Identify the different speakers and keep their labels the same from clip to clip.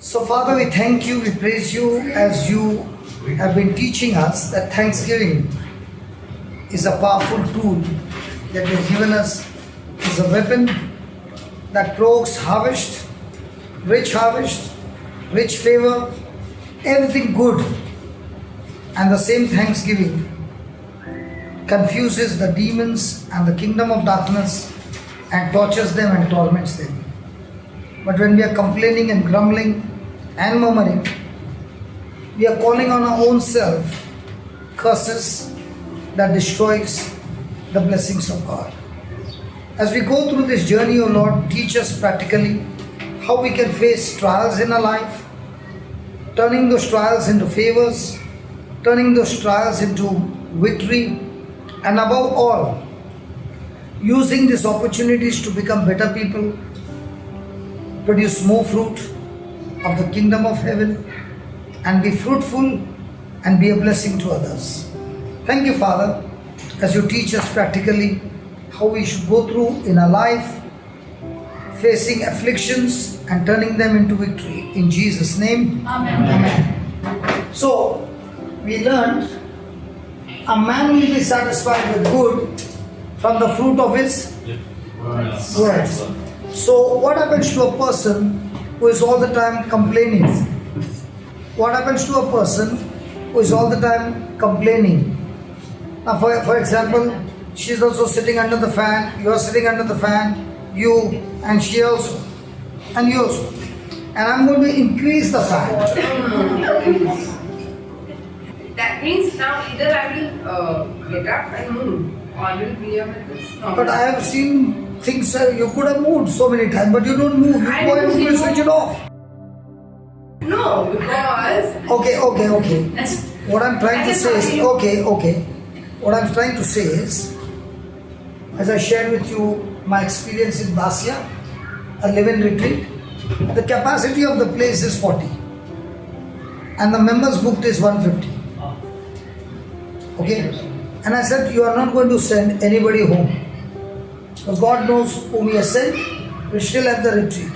Speaker 1: So, Father, we thank you, we praise you as you have been teaching us that thanksgiving is a powerful tool that you have given us, is a weapon that provokes harvest, rich favor, everything good. And the same thanksgiving confuses the demons and the kingdom of darkness and tortures them and torments them. But when we are complaining and grumbling and murmuring, we are calling on our own self curses that destroys the blessings of God. As we go through this journey, O Lord, teach us practically how we can face trials in our life, turning those trials into favors, turning those trials into victory, and above all, using these opportunities to become better people, produce more fruit of the kingdom of heaven, and be fruitful and be a blessing to others. Thank you, Father, as you teach us practically how we should go through in our life, facing afflictions and turning them into victory. In Jesus' name, Amen. Amen. So, we learned a man will be satisfied with good from the fruit of his words. So, what happens to a person who is all the time complaining? What happens to a person who is all the time complaining? Now, for example, she is also sitting under the fan, you are sitting under the fan, you and she also, and you also. And I'm going to increase the fan.
Speaker 2: That means now either I will get up and move or I will be with this.
Speaker 1: But I have seen things, you could have moved so many times, but you don't move. You go and you switch it off.
Speaker 2: No, because...
Speaker 1: Okay. What I'm trying to say is, okay. What I'm trying to say is, as I shared with you my experience in Basya, a live-in retreat, the capacity of the place is 40 and the members booked is 150. Okay? And I said, you are not going to send anybody home. Because God knows whom He has sent, we still have the retreat.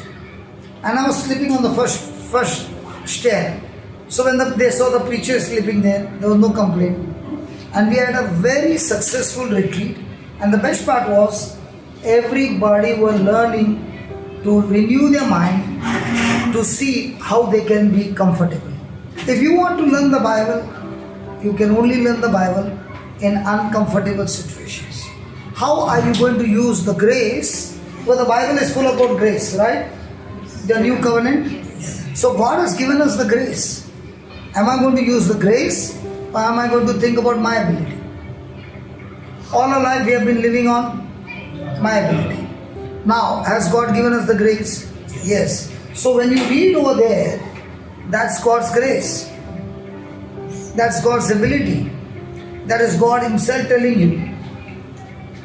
Speaker 1: And I was sleeping on the first stair. So when they saw the preacher sleeping there was no complaint. And we had a very successful retreat. And the best part was, everybody were learning to renew their mind to see how they can be comfortable. If you want to learn the Bible, you can only learn the Bible in uncomfortable situations. How are you going to use the grace? Well, the Bible is full about grace, right? The new covenant. So God has given us the grace. Am I going to use the grace or am I going to think about my ability? All our life we have been living on my ability. Now, has God given us the grace? Yes. So when you read over there, that's God's grace. That's God's ability. That is God Himself telling you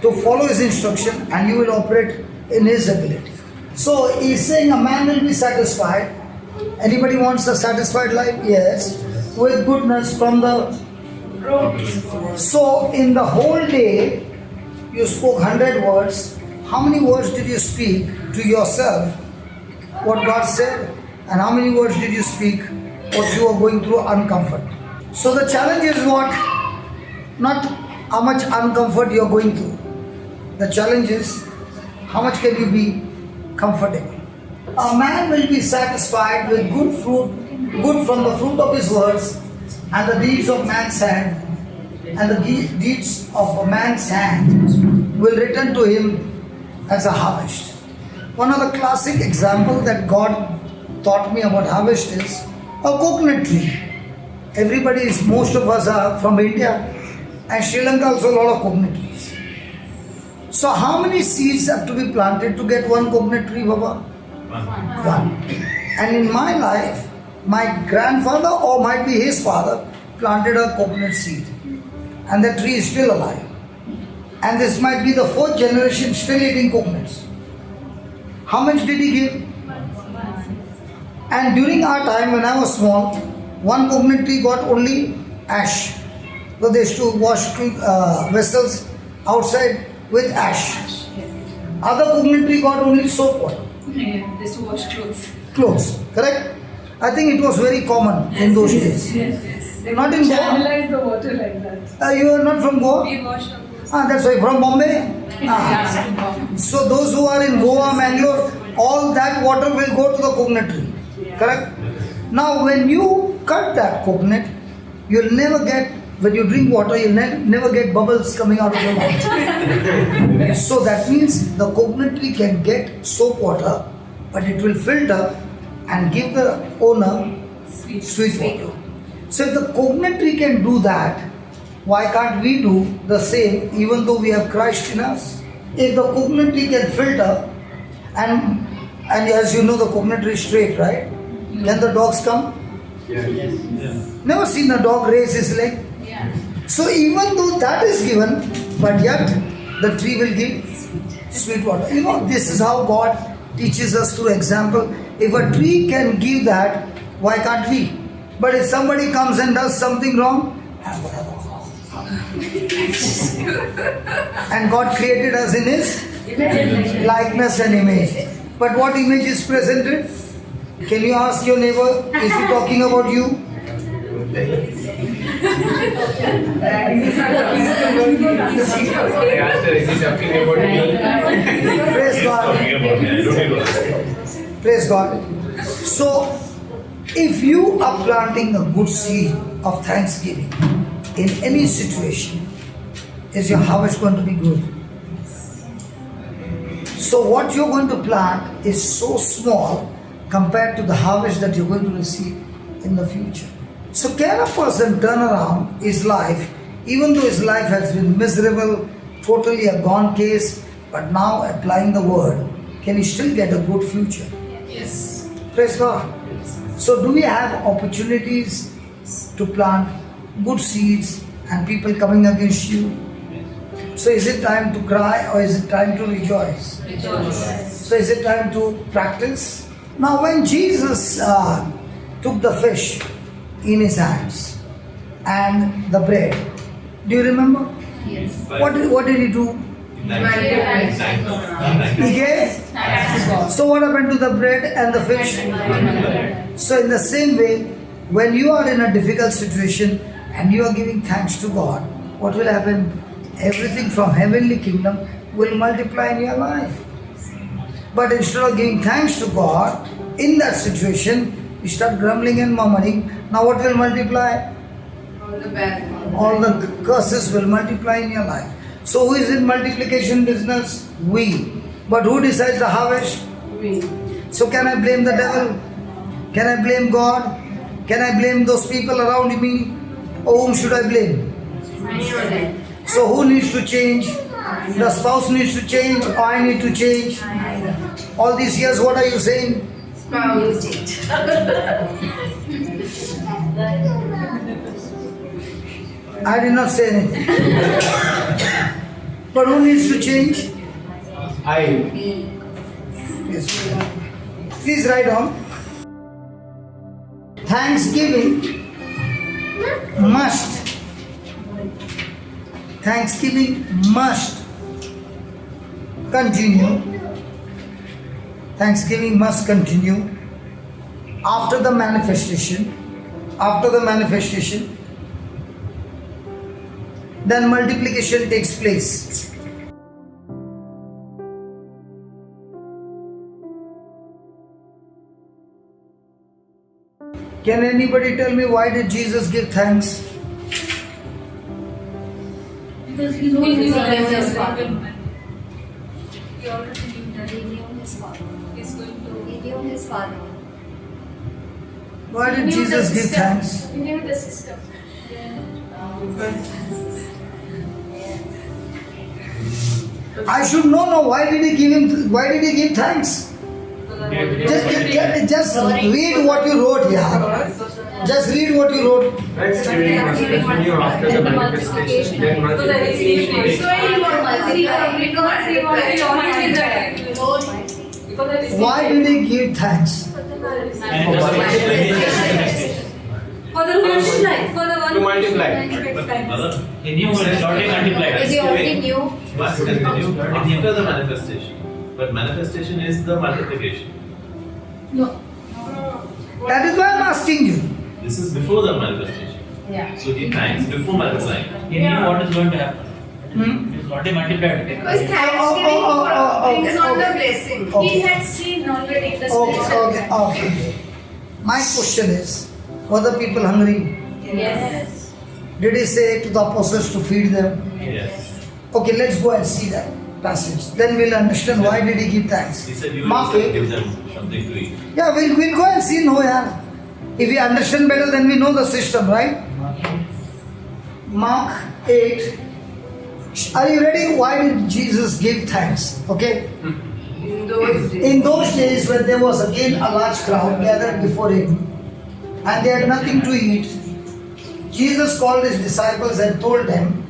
Speaker 1: to follow His instruction and you will operate in His ability. So He's saying a man will be satisfied. Anybody wants a satisfied life? Yes. With goodness from the... So in the whole day, you spoke 100 words. How many words did you speak to yourself? What God said? And how many words did you speak what you are going through uncomfort? So the challenge is what? Not how much uncomfort you are going through. The challenge is how much can you be comfortable. A man will be satisfied with good from the fruit of his words and the deeds of man's hand, and the deeds of a man's hand will return to him as a harvest. One of the classic example that God taught me about harvest is a coconut tree. Most of us are from India, and Sri Lanka also a lot of coconut trees. So how many seeds have to be planted to get one coconut tree, Baba? One. And in my life, my grandfather or might be his father planted a coconut seed. And the tree is still alive. And this might be the 4th generation still eating coconuts. How much did he give? And during our time when I was small, one coconut tree got only ash. So they used to wash vessels outside with ash. Other coconut tree got only soap water.
Speaker 2: Yeah, they used to wash clothes.
Speaker 1: Clothes, correct? I think it was very common in those days. Not in Goa.
Speaker 3: Channelize the water like that.
Speaker 1: You are not from Goa?
Speaker 3: We wash up.
Speaker 1: That's why from Bombay. So those who are in Goa, Mangalore, all that water will go to the coconut tree. Correct? Now when you cut that coconut, you'll never get, when you drink water, you'll never get bubbles coming out of your mouth. So that means the coconut tree can get soap water, but it will filter and give the owner sweet water. So if the coconut tree can do that, why can't we do the same even though we have Christ in us? If the coconut tree can filter, and as you know the coconut tree is straight, right? Can the dogs come?
Speaker 4: Yes.
Speaker 1: Never seen a dog raise his leg. So even though that is given, but yet the tree will give sweet water. You know, this is how God teaches us through example. If a tree can give that, why can't we? But if somebody comes and does something wrong, and God created us in His likeness and image. But what image is presented? Can you ask your neighbor, is he talking about you? Praise God. Praise God. So, if you are planting a good seed of thanksgiving in any situation, is your harvest going to be good? So what you're going to plant is so small compared to the harvest that you're going to receive in the future. So can a person turn around his life, even though his life has been miserable, totally a gone case, but now applying the word, can he still get a good future?
Speaker 3: Yes.
Speaker 1: Praise God. So do we have opportunities to plant good seeds and people coming against you? So is it time to cry or is it time to rejoice? So is it time to practice? Now when Jesus took the fish in his hands and the bread, do you remember?
Speaker 3: Yes.
Speaker 1: What did he do? He gave? So what happened to the bread and the fish? So in the same way, when you are in a difficult situation and you are giving thanks to God, what will happen? Everything from heavenly kingdom will multiply in your life. But instead of giving thanks to God, in that situation, you start grumbling and murmuring. Now what will multiply?
Speaker 2: All the bad.
Speaker 1: All the curses will multiply in your life. So who is in multiplication business? We. But who decides the harvest?
Speaker 2: We.
Speaker 1: So can I blame the devil? Can I blame God? Can I blame those people around me? Or whom should I blame? So who needs to change? The spouse needs to change, or I need to change? All these years, what are you saying?
Speaker 2: Spouse change.
Speaker 1: I did not say anything. But who needs to change? Yes. Please write down. Thanksgiving must continue. Thanksgiving must continue after the manifestation. Then multiplication takes place. Can anybody tell me why did Jesus give thanks?
Speaker 3: Because he knew his father.
Speaker 5: He already knew that he knew his father.
Speaker 3: He's going to.
Speaker 5: He knew his father.
Speaker 1: Why did Jesus give thanks?
Speaker 3: He knew the system.
Speaker 1: I should know. Why did he give thanks? Just read what you wrote here. Just read what you wrote.
Speaker 4: Thanksgiving must continue after the manifestation. Then multiplication.
Speaker 1: Why did he give thanks?
Speaker 3: For the first life, for the one
Speaker 4: To multiply.
Speaker 6: He knew when it already multiplied.
Speaker 5: Because he already knew.
Speaker 6: Must continue after the manifestation. But manifestation is the multiplication.
Speaker 3: No.
Speaker 1: That is why asking you.
Speaker 6: This is before the manifestation.
Speaker 2: Yeah.
Speaker 6: So he thanks before manifesting.
Speaker 7: He knew what is going to happen.
Speaker 1: Hmm?
Speaker 7: It's already multiplied.
Speaker 2: Because thanksgiving brings on the blessing.
Speaker 1: Okay.
Speaker 3: He had seen already the
Speaker 1: Okay,
Speaker 3: spiritual
Speaker 1: okay, okay. My question is, were the people hungry?
Speaker 3: Yes.
Speaker 1: Did he say to the apostles to feed them?
Speaker 6: Yes.
Speaker 1: Okay, let's go and see that passage. Then we'll understand why did he give thanks.
Speaker 6: He said you
Speaker 1: Mark
Speaker 6: will
Speaker 1: 8.
Speaker 6: give them something to eat.
Speaker 1: Yeah, we'll go and see. No, yeah. If we understand better, then we know the system, right? Mark 8. Are you ready? Why did Jesus give thanks? Okay.
Speaker 2: In those days.
Speaker 1: In those days, when there was again a large crowd gathered before him, and they had nothing to eat, Jesus called his disciples and told them,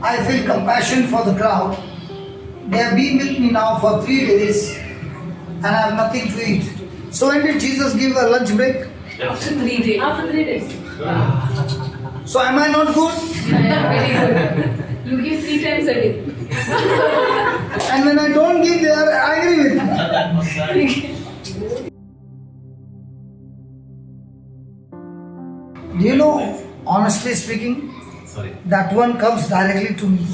Speaker 1: I feel compassion for the crowd. They have been with me now for 3 days and I have nothing to eat. So when did Jesus give a lunch break?
Speaker 3: After 3 days. After 3 days.
Speaker 1: So am I not good?
Speaker 3: Very good. You give 3 times a day.
Speaker 1: And when I don't give, they are angry with me.
Speaker 7: That was that.
Speaker 1: Do you know, honestly speaking,
Speaker 6: Sorry.
Speaker 1: that one comes directly to me.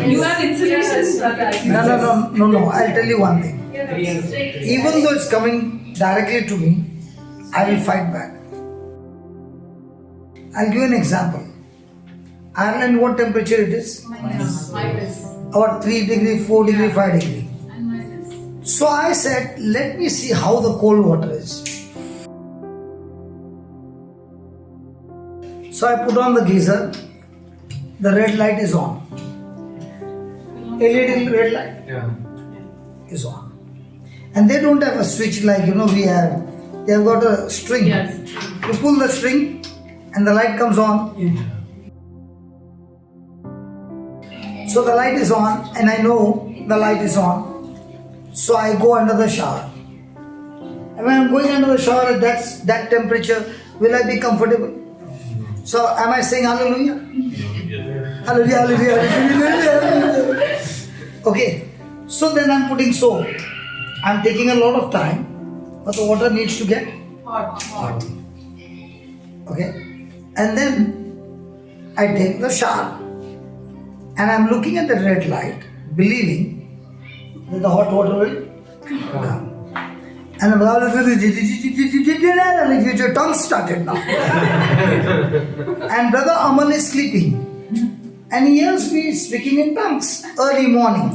Speaker 3: You have insulation.
Speaker 1: No. I'll tell you one thing. Even though it's coming directly to me, I will fight back. I'll give you an example. Ireland, what temperature it is?
Speaker 3: Minus.
Speaker 1: About 3 degree, 4 degree, 5 degree. So I said, let me see how the cold water is. So I put on the geyser. The red light is on. LED red light is on. And they don't have a switch like we have. They have got a string.
Speaker 3: Yes.
Speaker 1: You pull the string and the light comes on. So the light is on and I know the light is on. So I go under the shower. And when I'm going under the shower at that temperature, will I be comfortable? So am I saying hallelujah? Hallelujah, hallelujah, hallelujah. Okay. So then I'm putting soap. I'm taking a lot of time, but the water needs to get hot. Okay. And then I take the shower. And I'm looking at the red light, believing that the hot water will come. And your tongue started now. And Brother Amal is sleeping. And he hears me speaking in tongues early morning.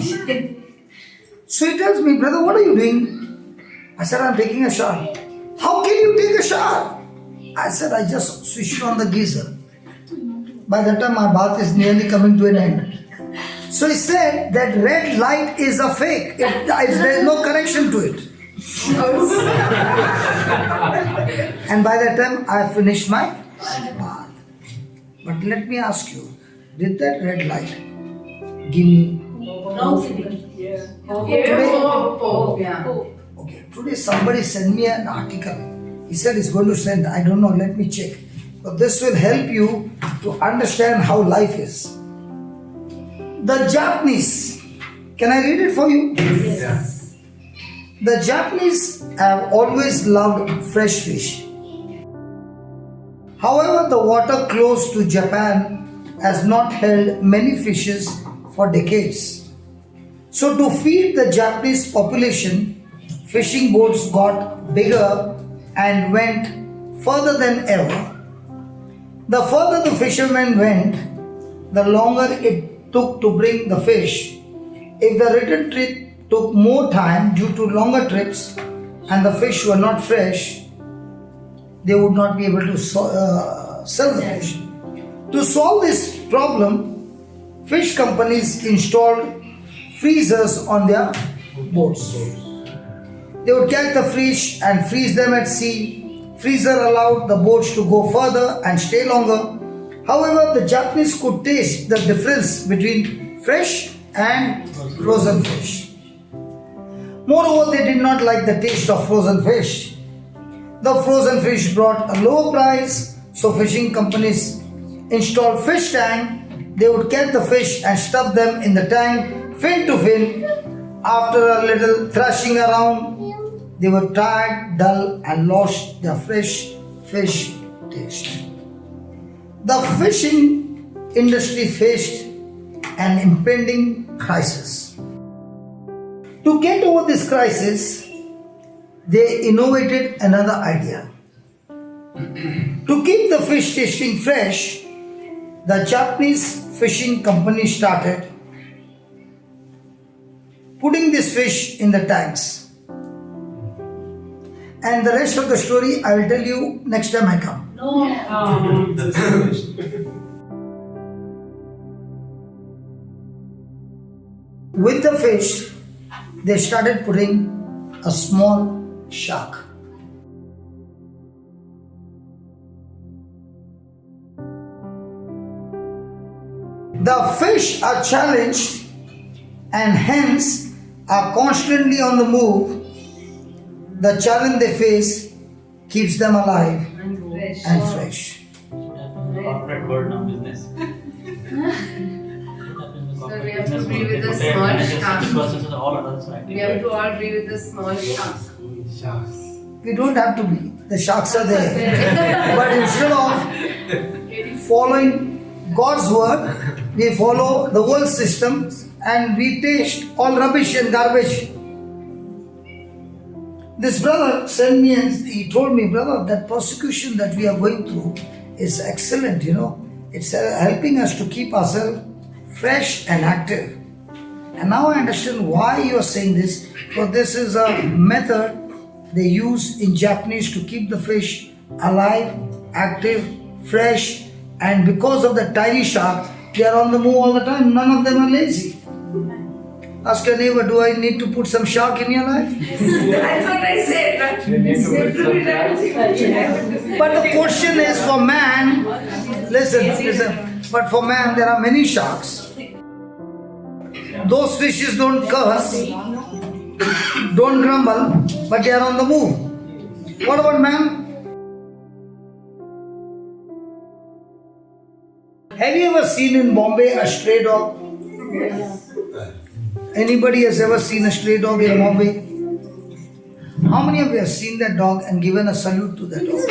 Speaker 1: So he tells me, brother, what are you doing? I said, I'm taking a shower. How can you take a shower? I said, I just switched on the geyser. By the time my bath is nearly coming to an end. So he said that red light is a fake. There is no connection to it. And by that time I finished my bath. But let me ask you, did that red light give me? Okay, today somebody sent me an article. He said he's going to send. I don't know, let me check. But this will help you to understand how life is. The Japanese, can I read it for you?
Speaker 4: Yes.
Speaker 1: The Japanese have always loved fresh fish. However, the water close to Japan has not held many fishes for decades. So to feed the Japanese population, fishing boats got bigger and went further than ever. The further the fishermen went, the longer it took to bring the fish. If the return trip took more time due to longer trips and the fish were not fresh, they would not be able to sell the fish. To solve this problem, fish companies installed freezers on their boats. They would catch the fish and freeze them at sea. Freezer allowed the boats to go further and stay longer. However, the Japanese could taste the difference between fresh and frozen fish. Moreover, they did not like the taste of frozen fish. The frozen fish brought a lower price, so fishing companies installed fish tank. They would catch the fish and stuff them in the tank fin to fin. After a little thrashing around, they were tired, dull, and lost their fresh fish taste. The fishing industry faced an impending crisis. To get over this crisis, they innovated another idea. To keep the fish tasting fresh, the Japanese fishing company started putting this fish in the tanks. And the rest of the story I will tell you next time I come. With the fish, they started putting a small shark. The fish are challenged and hence are constantly on the move. The challenge they face keeps them alive and fresh.
Speaker 7: Corporate world now, business.
Speaker 2: So we have to be with the small shark.
Speaker 7: Versus all adults are
Speaker 2: We have to all be with the small shark.
Speaker 1: We don't have to be. The sharks are there. But instead of following God's word, we follow the world system and we taste all rubbish and garbage. This brother sent me and he told me, brother, that persecution that we are going through is excellent, It's helping us to keep ourselves fresh and active. And now I understand why you are saying this. Because this is a method they use in Japanese to keep the fish alive, active, fresh, and because of the tiny shark, they are on the move all the time. None of them are lazy. Ask your neighbor, do I need to put some shark in your life?
Speaker 2: That's what I said.
Speaker 1: But the question is for man, listen, but for man there are many sharks. Those fishes don't curse, don't grumble, but they are on the move. What about man? Have you ever seen in Bombay a stray dog? Anybody has ever seen a stray dog in Bombay? How many of you have seen that dog and given a salute to that dog?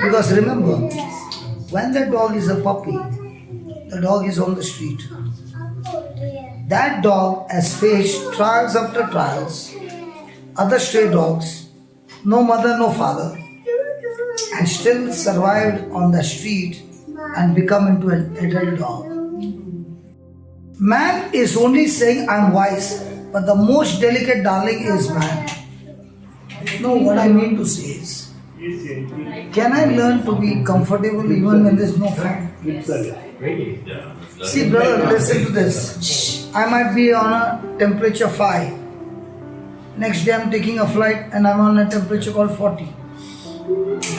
Speaker 1: Because remember, when that dog is a puppy, the dog is on the street. That dog has faced trials after trials, other stray dogs, no mother, no father, and still survived on the street and become into an adult dog. Man is only saying, I'm wise, but the most delicate darling is man. No, what I mean to say is, can I learn to be comfortable even when there's no fun? See, brother, listen to this. I might be on a temperature 5. Next day I'm taking a flight and I'm on a temperature called 40.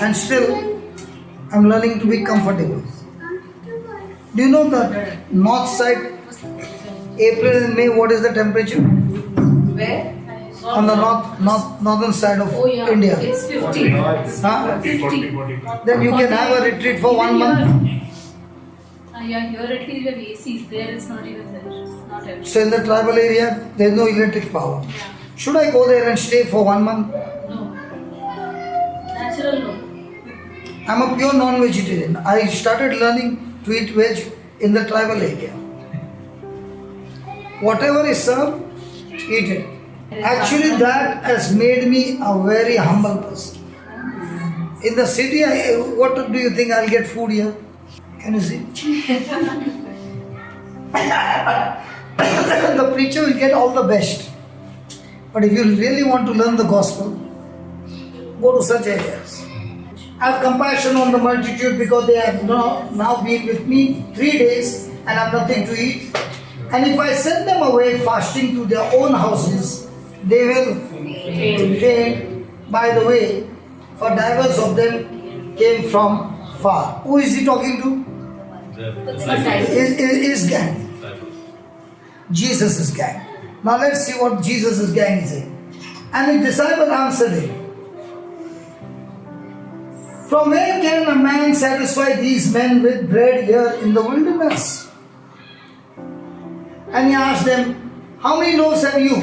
Speaker 1: And still, I'm learning to be comfortable. Do you know the north side, April and May, what is the temperature?
Speaker 2: Where?
Speaker 1: On the northern side of India.
Speaker 2: It's 50.
Speaker 1: Huh?
Speaker 3: 50.
Speaker 1: Then you can have a retreat for 1 month.
Speaker 3: Yeah, here at least we have ACs. There it's not even there. Not every.
Speaker 1: So in the tribal area, there is no electric power.
Speaker 3: Yeah.
Speaker 1: Should I go there and stay for 1 month?
Speaker 3: No. Natural no.
Speaker 1: I'm a pure non-vegetarian. I started learning to eat veg in the tribal area. Whatever is served, eat it. Actually, that has made me a very humble person. In the city, what do you think I'll get food here? Can you see? The preacher will get all the best. But if you really want to learn the gospel, go to such areas. I have compassion on the multitude because they have now been with me 3 days and have nothing to eat. And if I send them away fasting to their own houses, they will faint. By the way, for divers of them came from far. Who is he talking to? His gang. Jesus' gang. Now let's see what Jesus' gang is saying. And his disciple answered him, from where can a man satisfy these men with bread here in the wilderness? And he asked them, how many loaves have you?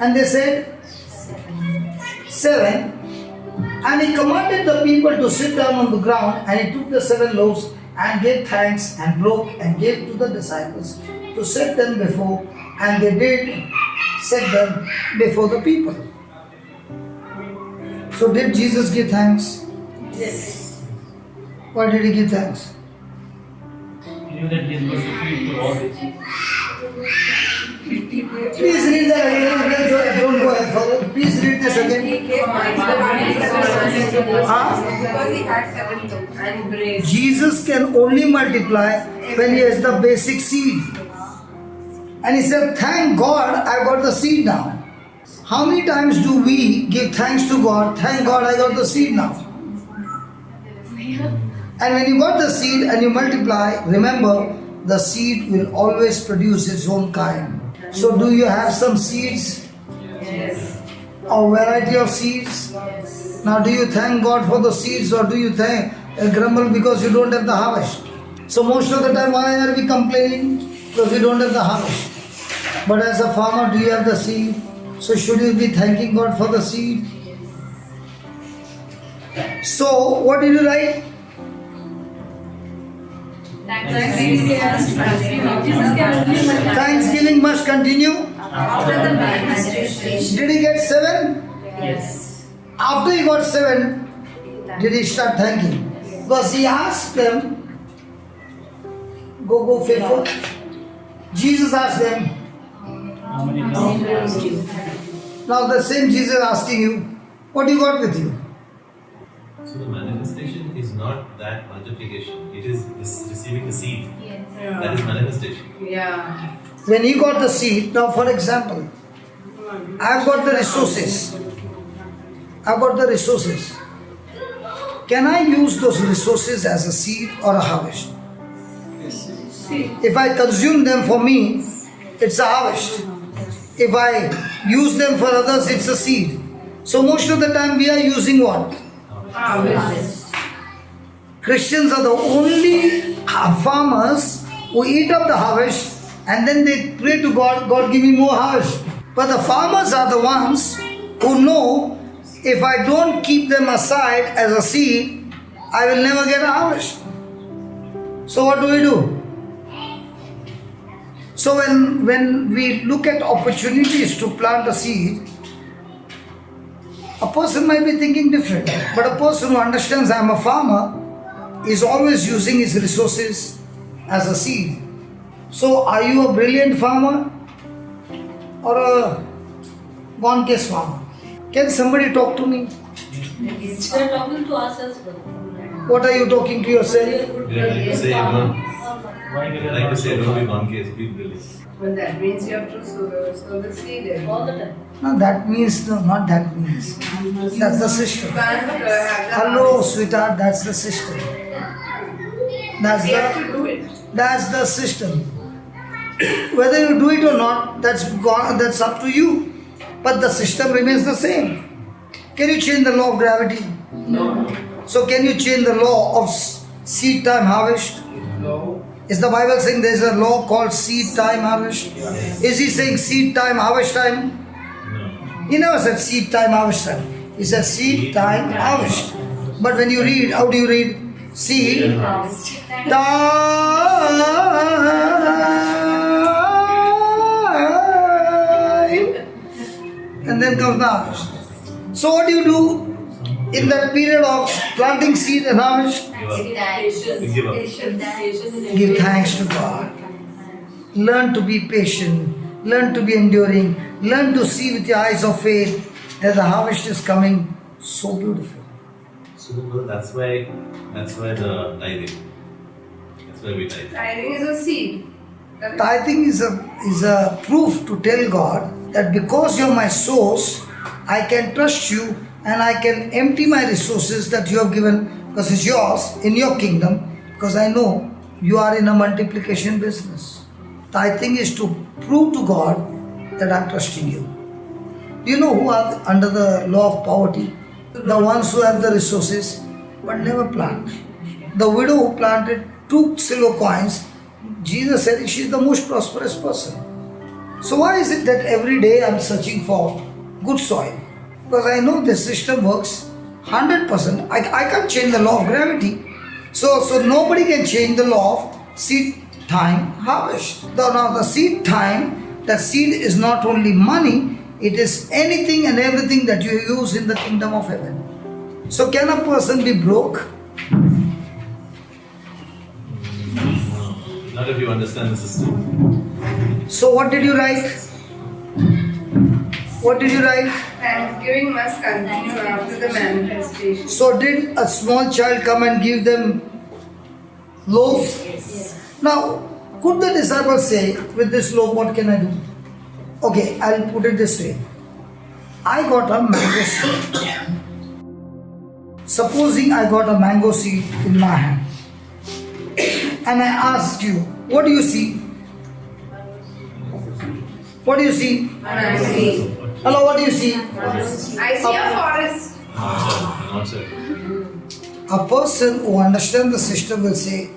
Speaker 1: And they said, 7. And he commanded the people to sit down on the ground, and he took the 7 loaves and gave thanks and broke and gave to the disciples to set them before, and they did set them before the people. So did Jesus give thanks?
Speaker 2: Yes.
Speaker 1: Why did he give thanks?
Speaker 7: He knew that he is going to feed to all this.
Speaker 1: Please read that again. Don't go ahead further. Please read this
Speaker 2: He
Speaker 1: again.
Speaker 2: gave
Speaker 1: Huh?
Speaker 2: because he had 7 loaves and bread.
Speaker 1: Jesus can only multiply when he has the basic seed. And he said, thank God I got the seed now. How many times do we give thanks to God? Thank God I got the seed now. And when you got the seed and you multiply, remember, the seed will always produce its own kind. So do you have some seeds?
Speaker 2: Yes.
Speaker 1: Or variety of seeds? Now do you thank God for the seeds, or do you grumble because you don't have the harvest? So most of the time, why are we complaining? Because we don't have the harvest. But as a farmer, do you have the seed? So should you be thanking God for the seed? So what did you write? Thanksgiving must continue.
Speaker 5: After the manifestation.
Speaker 1: Did he get 7?
Speaker 7: Yes.
Speaker 1: After he got 7, did he start thanking? Because he asked them, go faithful. Jesus asked them.
Speaker 7: How many loaves?
Speaker 1: Now the same Jesus asking you, what you got with you?
Speaker 6: So the manifestation is not that multiplication. It is receiving the seed. That is manifestation.
Speaker 2: Yeah.
Speaker 1: When he got the seed, now for example, I've got the resources. Can I use those resources as a seed or a harvest? If I consume them for me, it's a harvest. If I use them for others, it's a seed. So most of the time we are using what?
Speaker 2: Harvest.
Speaker 1: Christians are the only farmers who eat up the harvest and then they pray to God, God give me more harvest. But the farmers are the ones who know if I don't keep them aside as a seed, I will never get a harvest. So what do? So when we look at opportunities to plant a seed, a person might be thinking different. But a person who understands I am a farmer is always using his resources as a seed. So are you a brilliant farmer or a gone case farmer? Can somebody talk to me?
Speaker 3: We are talking to ourselves, brother.
Speaker 1: What are you talking to yourself?
Speaker 6: We like to say everyone.
Speaker 7: Why
Speaker 6: We
Speaker 7: give it
Speaker 6: like to say
Speaker 7: a
Speaker 6: everyone be one case, be brilliant.
Speaker 2: But that means you have to sow the seed.
Speaker 3: All the time.
Speaker 1: No, that means, no, not that means. That's the system.
Speaker 2: You can't have the
Speaker 1: Hello,
Speaker 2: harvest.
Speaker 1: sweetheart, that's the system. That's
Speaker 2: We have
Speaker 1: the,
Speaker 2: to do it.
Speaker 1: that's the system. Whether you do it or not, that's up to you. But the system remains the same. Can you change the law of gravity?
Speaker 2: No.
Speaker 1: So can you change the law of seed time harvest?
Speaker 2: No.
Speaker 1: Is the Bible saying there is a law called seed time harvest? Is he saying seed time harvest time?
Speaker 6: No.
Speaker 1: He never said seed time harvest time. He said seed time harvest. But when you read, how do you read? Seed time. And then comes the harvest. So what do you do in that period of planting seed and harvest?
Speaker 6: We give up.
Speaker 1: Give thanks to God. Learn to be patient. Learn to be enduring. Learn to see with your eyes of faith that the harvest is coming so beautiful.
Speaker 6: So that's why the tithing. That's why we tithe.
Speaker 2: Tithing is a seed.
Speaker 1: Tithing is a proof to tell God that because you're my source, I can trust you and I can empty my resources that you have given because it's yours in your kingdom, because I know you are in a multiplication business. Tithing is to prove to God that I'm trusting you. Do you know who are under the law of poverty? The ones who have the resources but never plant. The widow who planted 2 silver coins, Jesus said she's the most prosperous person. So why is it that every day I'm searching for good soil? Because I know this system works 100%. I can't change the law of gravity. So nobody can change the law of seed time harvest. Now the seed time, that seed is not only money, it is anything and everything that you use in the kingdom of heaven. So can a person be broke?
Speaker 6: Not if you understand the system.
Speaker 1: So what did you write? What did you write?
Speaker 2: Thanksgiving must continue after the manifestation.
Speaker 1: So did a small child come and give them loaves?
Speaker 5: Yes.
Speaker 1: Now, could the disciples say, with this loaf, what can I do? Okay, I'll put it this way. I got a mango seed. Supposing I got a mango seed in my hand. And I asked you, what do you see? What do you see?
Speaker 2: I see.
Speaker 1: Hello, what do you see?
Speaker 2: I see a forest.
Speaker 6: Not sir.
Speaker 1: A person who understands the system will say,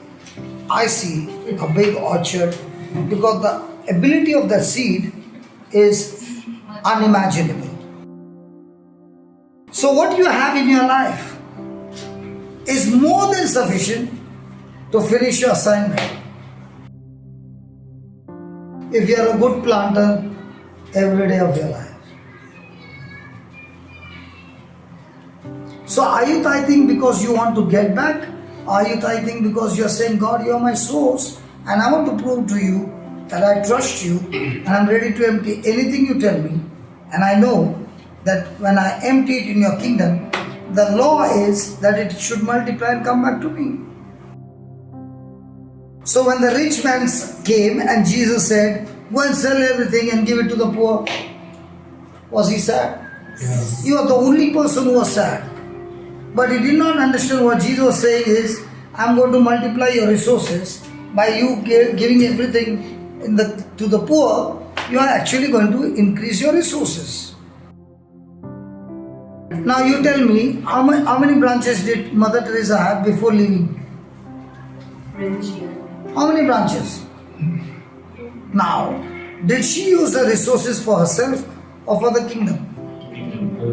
Speaker 1: I see a big orchard, because the ability of the seed is unimaginable. So what you have in your life is more than sufficient to finish your assignment. If you are a good planter every day of your life. So are you tithing because you want to get back? Are you tithing because you are saying, God, you are my source and I want to prove to you that I trust you and I'm ready to empty anything you tell me, and I know that when I empty it in your kingdom, the law is that it should multiply and come back to me. So when the rich man came and Jesus said, go and sell everything and give it to the poor, was he sad?
Speaker 4: Yes.
Speaker 1: You are the only person who was sad. But he did not understand what Jesus was saying is, I'm going to multiply your resources by you giving everything to the poor. You are actually going to increase your resources. Now you tell me, how many branches did Mother Teresa have before leaving? How many branches? Now, did she use the resources for herself or for the kingdom?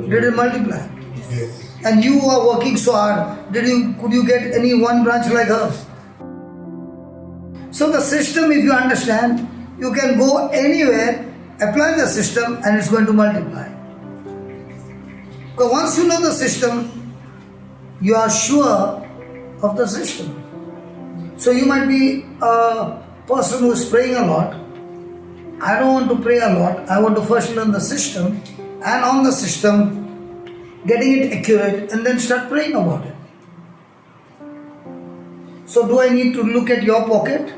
Speaker 1: Did it multiply?
Speaker 4: Yes.
Speaker 1: And you are working so hard, could you get any one branch like hers? So the system, if you understand, you can go anywhere, apply the system and it's going to multiply. Because once you know the system, you are sure of the system. So you might be a person who is praying a lot. I don't want to pray a lot. I want to first learn the system, and on the system, getting it accurate, and then start praying about it. So do I need to look at your pocket?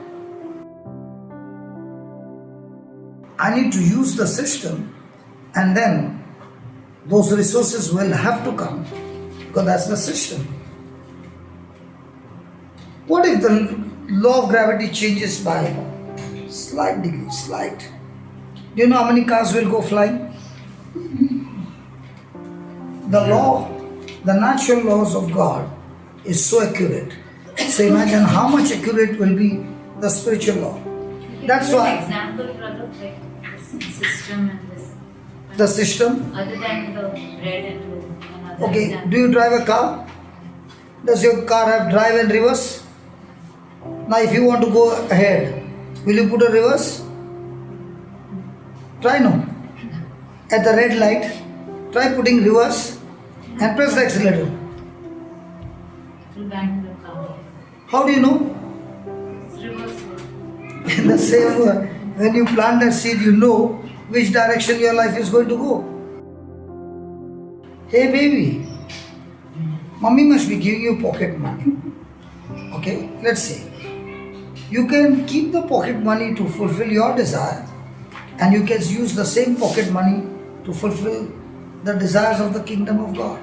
Speaker 1: I need to use the system, and then those resources will have to come, because that's the system. What if the law of gravity changes by slight degree, slight? Do you know how many cars will go flying? The law, the natural laws of God is so accurate. So imagine how much accurate will be the spiritual law. That's
Speaker 5: Give an
Speaker 1: why
Speaker 5: example, brother, like this system and this.
Speaker 1: the system.
Speaker 5: Other than the bread and food. Another
Speaker 1: Okay,
Speaker 5: example.
Speaker 1: do you drive a car? Does your car have drive and reverse? Now if you want to go ahead, will you put a reverse? Try no. At the red light, try putting reverse and press the accelerator.
Speaker 5: It will bang the car.
Speaker 1: How do you know?
Speaker 5: It's reverse.
Speaker 1: In the same way, when you plant that seed, you know which direction your life is going to go. Hey baby, mommy must be giving you pocket money. Okay, let's say. You can keep the pocket money to fulfill your desire, and you can use the same pocket money to fulfill the desires of the kingdom of God.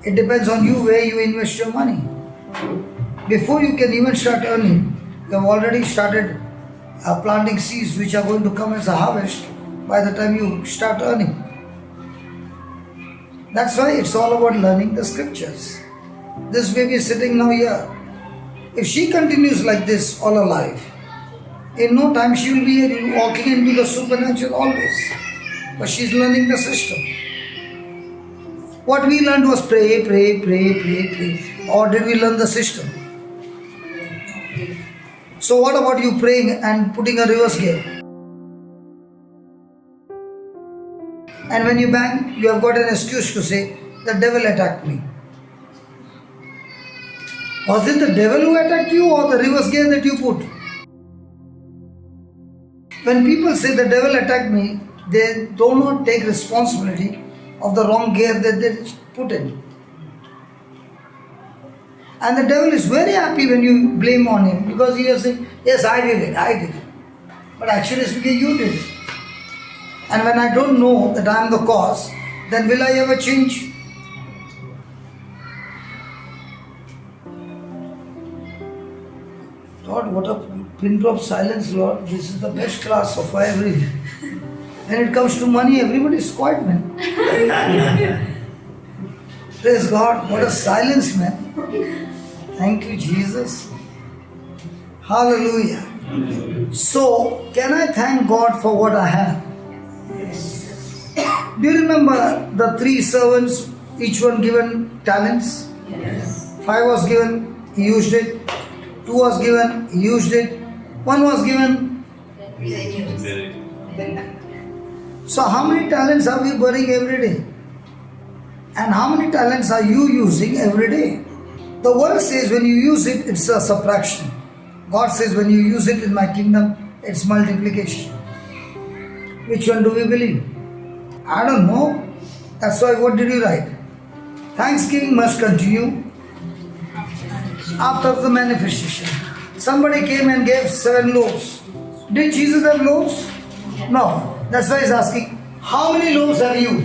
Speaker 1: It depends on you where you invest your money. Before you can even start earning, you have already started planting seeds which are going to come as a harvest by the time you start earning. That's why it's all about learning the scriptures. This baby is sitting now here. If she continues like this all her life, in no time she will be walking into the supernatural always. But she's learning the system. What we learned was pray, pray, pray, pray, pray. Or did we learn the system? So what about you praying and putting a reverse gear? And when you bang, you have got an excuse to say, the devil attacked me. Was it the devil who attacked you or the reverse gear that you put? When people say the devil attacked me, they do not take responsibility of the wrong gear that they put in. And the devil is very happy when you blame on him because he is saying, yes, I did it. But actually speaking, you did it. And when I don't know that I am the cause, then will I ever change? Lord, what a pin drop silence, Lord. This is the best class of every. When it comes to money, everybody is quiet, man. Praise God, what a silence, man. Thank you, Jesus. Hallelujah. So, can I thank God for what I have? Do you remember the 3 servants, each one given talents?
Speaker 3: Yes.
Speaker 1: 5 was given, he used it. 2 was given, he used it. 1 was given. So how many talents are we burning every day? And how many talents are you using every day? The world says when you use it, it's a subtraction. God says when you use it in my kingdom, it's multiplication. Which one do we believe? I don't know. That's why what did you write? Thanksgiving must continue after the manifestation. Somebody came and gave 7 loaves. Did Jesus have loaves? No. That's why he's asking, how many loaves have you?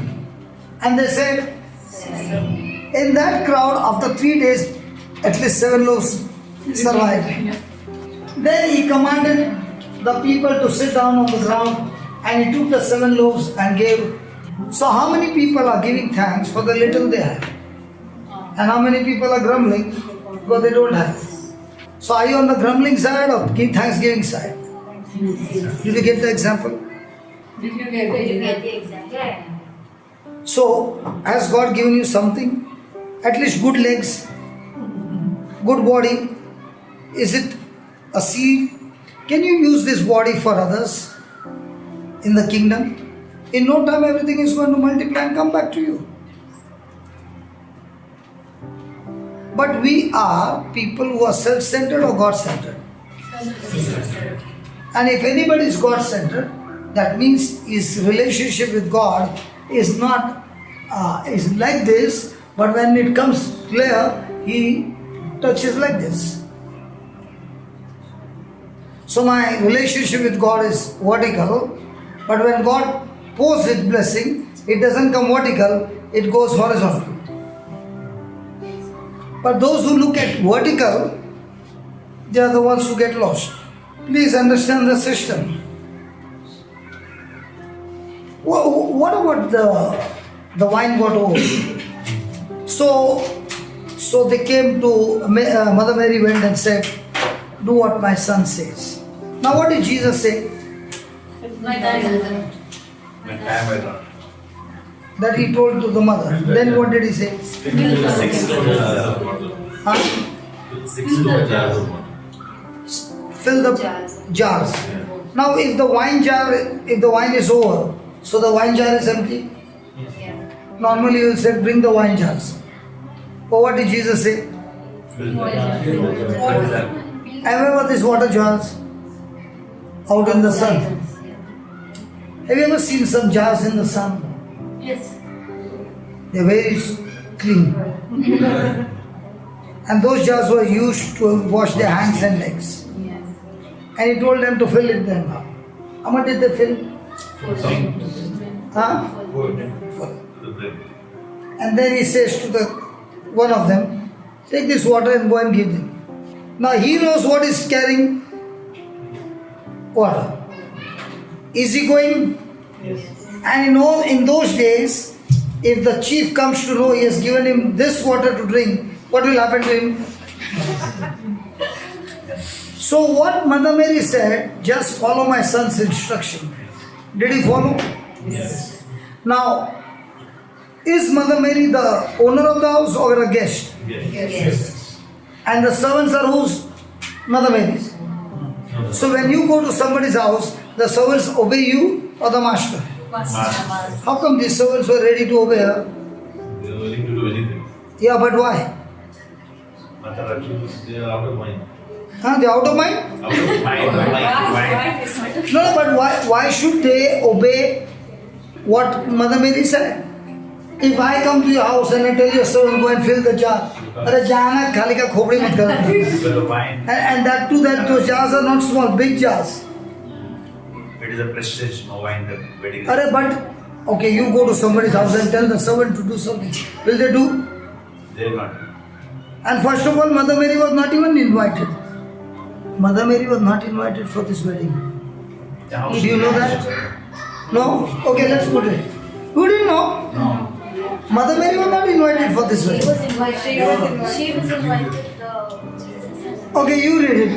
Speaker 1: And they said, 7. In that crowd, after 3 days, at least 7 loaves survived. Then he commanded the people to sit down on the ground and he took the 7 loaves and gave. So how many people are giving thanks for the little they have? And how many people are grumbling because they don't have? So are you on the grumbling side or thanksgiving side? Did you get the example?
Speaker 2: Did you get
Speaker 5: the exam? Yeah.
Speaker 1: So, has God given you something? At least good legs, good body. Is it a seed? Can you use this body for others in the kingdom? In no time, everything is going to multiply and come back to you. But we are people who are self-centered or God-centered. And if anybody is God-centered, that means his relationship with God is not is like this, but when it comes clear, he touches like this. So my relationship with God is vertical, but when God pours his blessing, it doesn't come vertical, it goes horizontal. But those who look at vertical, they are the ones who get lost. Please understand the system. What about the wine got old? So they came to Mother Mary went and said, do what my son says. Now what did Jesus say?
Speaker 3: My time.
Speaker 1: That he told to the mother. Then what did he say?
Speaker 6: 6 jars of water.
Speaker 1: Huh?
Speaker 6: 6 jars of water.
Speaker 1: Fill the jars. Now if the wine is over, so the wine jar is empty. Normally you will say, bring the wine jars. But what did Jesus say? And where were these water jars? Out in the sun. Have you ever seen some jars in the sun?
Speaker 3: Yes.
Speaker 1: They're very clean. And those jars were used to wash their hands and legs.
Speaker 3: Yes.
Speaker 1: And he told them to fill it then. How much did they fill? Huh? Full. And then he says to one of them, take this water and go and give them. Now he knows what is carrying water. Is he going?
Speaker 3: Yes.
Speaker 1: And you know, in those days, if the chief comes to know he has given him this water to drink, what will happen to him? So what Mother Mary said, just follow my son's instruction. Did he follow?
Speaker 6: Yes.
Speaker 1: Now, Is Mother Mary the owner of the house or a guest?
Speaker 6: Yes.
Speaker 1: And the servants are whose? Mother Mary's. So when you go to somebody's house, the servants obey you or the master? How come these servants were ready to obey her?
Speaker 6: They are willing to do anything.
Speaker 1: Yeah, but why?
Speaker 6: They are out of mind.
Speaker 1: Huh? They're out of mind?
Speaker 6: Out of mind.
Speaker 1: No, but why should they obey what Mother Mary said? If I come to your house and I tell your servant go and fill the jar, अरे जाना खाली का खोपड़ी मत करना. And that too, that those jars are not small, big jars.
Speaker 8: It is a prestige, no wine, the wedding.
Speaker 1: अरे but okay, you go to somebody's house and tell the servant to do something. Will they do?
Speaker 8: They will not.
Speaker 1: And first of all, Mother Mary was not even invited. Mother Mary was not invited for this wedding. Did you know that? No? Okay, let's put it. You didn't know?
Speaker 8: No.
Speaker 1: Mother Mary was not invited for this
Speaker 5: She
Speaker 1: wedding.
Speaker 5: was invited. She was invited. Jesus.
Speaker 1: Okay, you read it.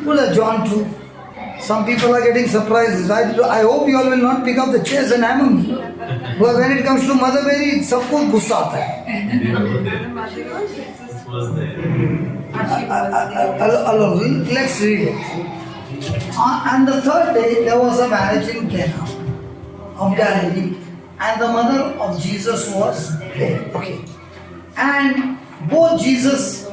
Speaker 1: Pull a John 2. Some people are getting surprises. I hope you all will not pick up the chairs and hammer me. Because when it comes to Mother Mary, सबको गुस्सा आता है.
Speaker 6: They were there. Jesus was there.
Speaker 1: Let's read it. And the third day, there was a marriage in Cana of Galilee, and the mother of Jesus was there. Okay. And both Jesus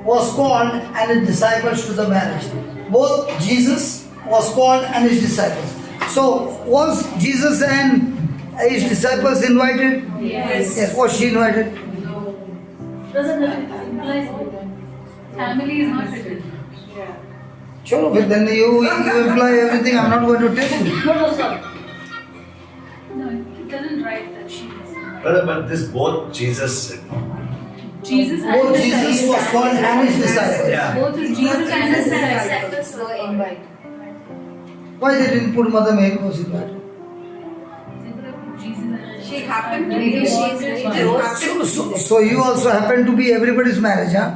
Speaker 1: was called and his disciples to the marriage. Both Jesus was called and his disciples. So, was Jesus and his disciples invited?
Speaker 3: Yes.
Speaker 1: Yes. Was she invited?
Speaker 3: Doesn't imply family is not written.
Speaker 1: Sure, but then you imply everything. I'm not going to tell you.
Speaker 3: No, sorry. No, it doesn't write that she was.
Speaker 8: But this both Jesus said no.
Speaker 3: Jesus and
Speaker 1: Both
Speaker 3: his
Speaker 1: Jesus
Speaker 3: disciples.
Speaker 1: was called and his disciples.
Speaker 8: Yeah.
Speaker 3: Both is Jesus and his disciples.
Speaker 5: Disciples were invited.
Speaker 1: Why they didn't put Mother Mary was invited?
Speaker 3: Jesus and
Speaker 2: She happened to
Speaker 5: Maybe
Speaker 2: be.
Speaker 5: she is
Speaker 2: She
Speaker 5: very
Speaker 2: just
Speaker 5: close.
Speaker 2: happened.
Speaker 1: So you also happen to be everybody's marriage, huh?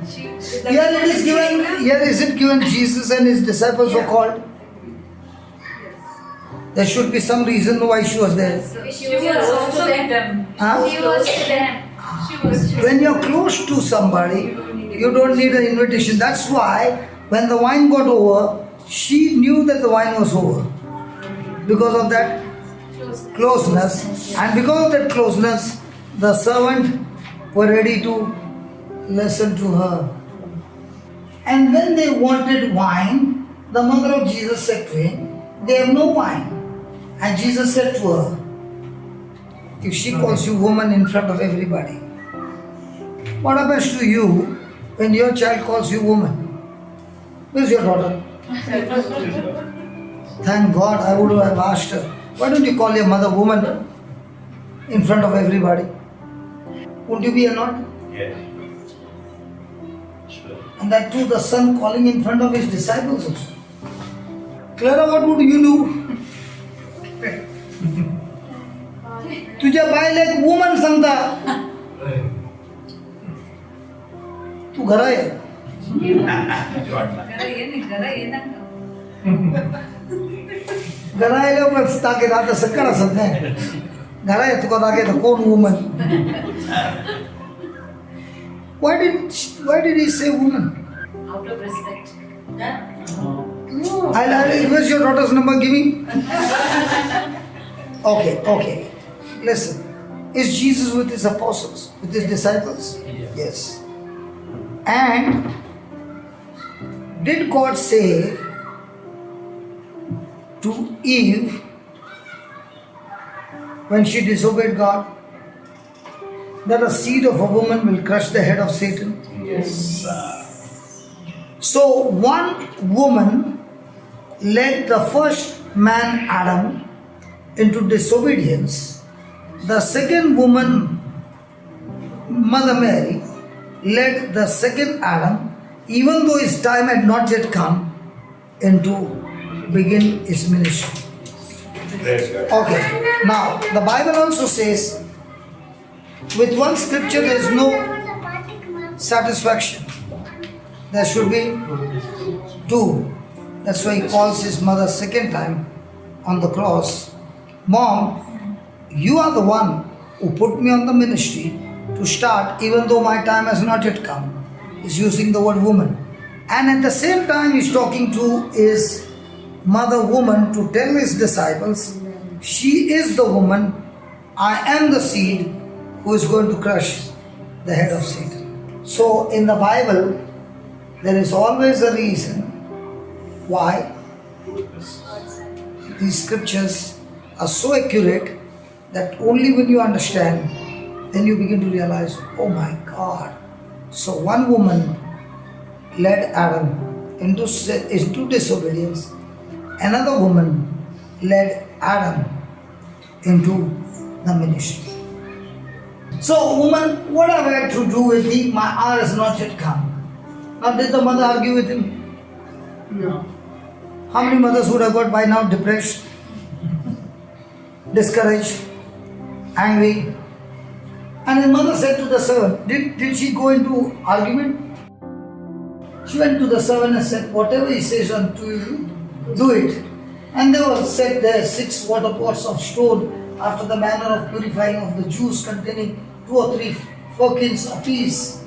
Speaker 1: Here it is given. Here is it given? Jesus and his disciples were called. There should be some reason why she was there.
Speaker 5: She was close to them.
Speaker 1: Huh?
Speaker 5: She was to them.
Speaker 1: When you're close to somebody, you don't need an invitation. That's why when the wine got over, she knew that the wine was over because of that closeness, and because of that closeness, the servant were ready to listen to her. And when they wanted wine, the mother of Jesus said to him, "They have no wine." And Jesus said to her, "If she calls you woman in front of everybody, what happens to you when your child calls you woman? Where's your daughter?" Thank God, I would have asked her, "Why don't you call your mother woman in front of everybody?" Wouldn't you be annoyed?
Speaker 8: Yeah. Sure.
Speaker 1: And that too, the son calling in front of his disciples also. Clara, what would you do? तुझ्या बायला एक woman सांगता तू घरा ये घरा येल्या उपरांत ताके रात सकाळ असत नाही घरा ये तुका ताके तर कोण woman why did he say woman?
Speaker 3: out of respect.
Speaker 1: Where's your daughter's number? Give me. Okay. Listen. Is Jesus with his apostles, with his disciples? Yes. And did God say to Eve when she disobeyed God that a seed of a woman will crush the head of Satan?
Speaker 8: Yes.
Speaker 1: So one woman led the first man Adam into disobedience. The second woman, Mother Mary, led the second Adam, even though his time had not yet come, into begin his ministry.
Speaker 8: Praise God.
Speaker 1: Okay, now the Bible also says, with one scripture there is no satisfaction. There should be two. That's why he calls his mother second time on the cross, "Mom, you are the one who put me on the ministry to start, even though my time has not yet come. He's using the word woman. And at the same time, he's talking to his mother woman to tell his disciples, she is the woman, I am the seed who is going to crush the head of Satan. So in the Bible, there is always a reason why these scriptures are so accurate that only when you understand, then you begin to realize, oh my God. So one woman led Adam into disobedience. Another woman led Adam into the ministry. So, woman, what have I to do with thee? My hour has not yet come. Now, did the mother argue with him?
Speaker 2: No.
Speaker 1: How many mothers would have got by now depressed, discouraged, angry? And his mother said to the servant, did she go into argument? She went to the servant and said, whatever he says unto you, do it. And there were set there 6 water pots of stone after the manner of purifying of the Jews, containing 2 or 3 firkins apiece.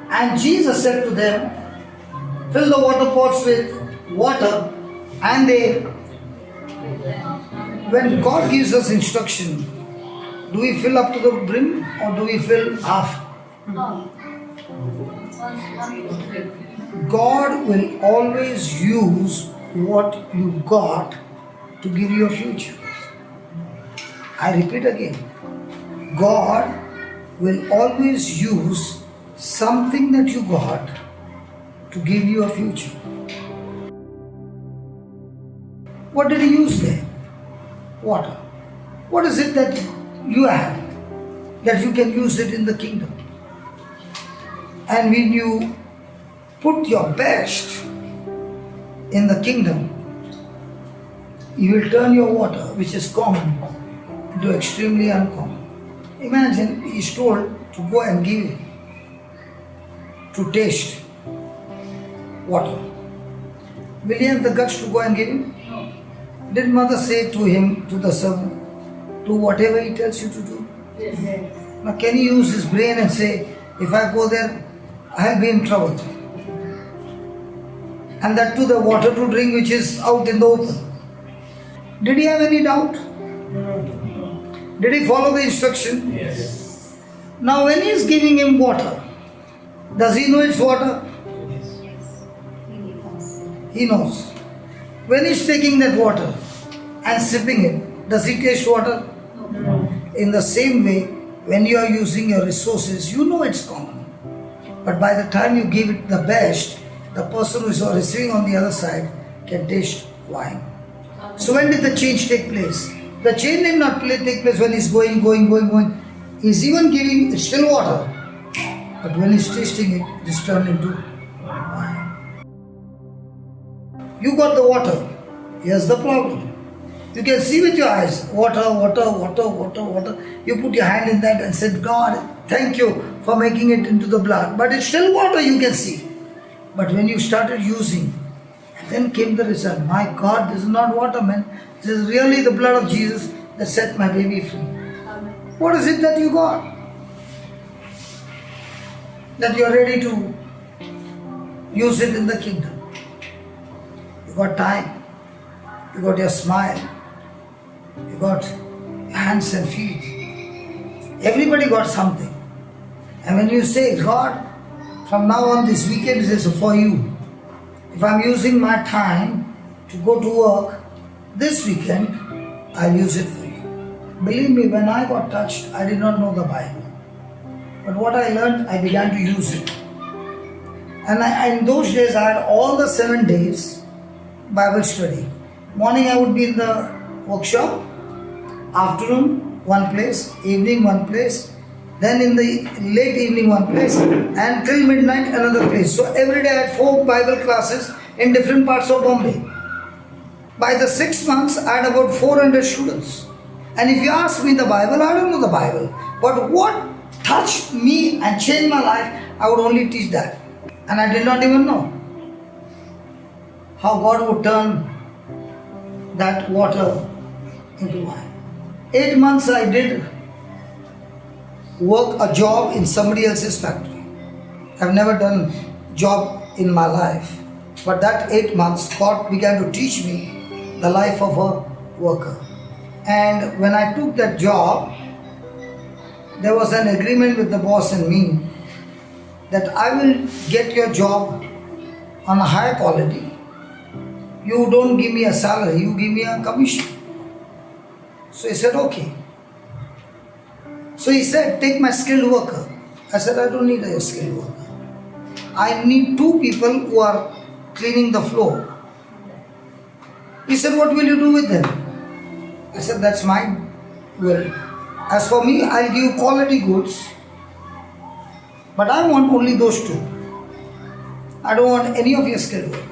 Speaker 1: And Jesus said to them, fill the water pots with water. And they, when God gives us instruction, do we fill up to the brim or do we fill half? God will always use what you got to give you a future. I repeat again. God will always use something that you got to give you a future. What did he use there? Water. What is it that you have that you can use it in the kingdom? And when you put your best in the kingdom, you will turn your water, which is common, into extremely uncommon. Imagine he is told to go and give, to taste water. Will he have the guts to go and give him?
Speaker 3: No.
Speaker 1: Did mother say to him, to the servant, do whatever he tells you to do?
Speaker 3: Yes.
Speaker 1: Now can he use his brain and say, if I go there, I'll be in trouble? And that too the water to drink which is out in the open. Did he have any doubt? Did he follow the instruction?
Speaker 4: Yes.
Speaker 1: Now when he is giving him water, does he know it's water? He knows. When he is taking that water and sipping it, does he taste water?
Speaker 3: No.
Speaker 1: In the same way, when you are using your resources, you know it's common. But by the time you give it the best, the person who is receiving on the other side can taste wine. So when did the change take place? The change did not take place when he's going. He's even giving, it's still water. But when he's tasting it, it's turned into wine. You got the water. Here's the problem. You can see with your eyes, water. You put your hand in that and said, God, thank you for making it into the blood. But it's still water, you can see. But when you started using, then came the result. My God, this is not water, man. This is really the blood of Jesus that set my baby free. What is it that you got? That you are ready to use it in the kingdom. You got time. You got your smile. You got your hands and feet. Everybody got something. And when you say, God, from now on this weekend is for you. If I'm using my time to go to work this weekend, I'll use it for you. Believe me, when I got touched, I did not know the Bible. But what I learned, I began to use it. And in those days, I had all the 7 days Bible study. Morning, I would be in the workshop. Afternoon, one place. Evening, one place. Then in the late evening, one place. And till midnight, another place. So every day, I had 4 Bible classes in different parts of Bombay. By the 6 months, I had about 400 students. And if you ask me the Bible, I don't know the Bible. But what touched me and changed my life, I would only teach that. And I did not even know how God would turn that water into wine. 8 months I did work a job in somebody else's factory. I've never done job in my life. But that 8 months, God began to teach me the life of a worker. And when I took that job, there was an agreement with the boss and me that I will get your job on a higher quality. You don't give me a salary, you give me a commission. So he said, okay. So he said, take my skilled worker. I said, I don't need a skilled worker. I need 2 people who are cleaning the floor. He said, what will you do with them? I said, that's mine. Well, as for me, I'll give you quality goods. But I want only those 2. I don't want any of your skilled work.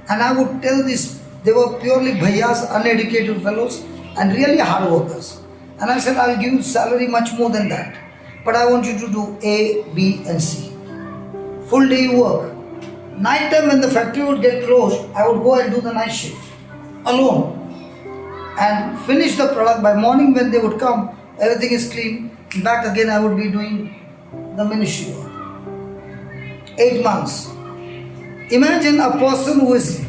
Speaker 1: And I would tell this, they were purely bhaiyas, uneducated fellows and really hard workers. And I said, I'll give you salary much more than that. But I want you to do A, B and C. Full day work. Night time when the factory would get closed, I would go and do the night shift alone. And finish the product by morning when they would come, everything is clean. Back again I would be doing the ministry work. 8 months. Imagine a person who is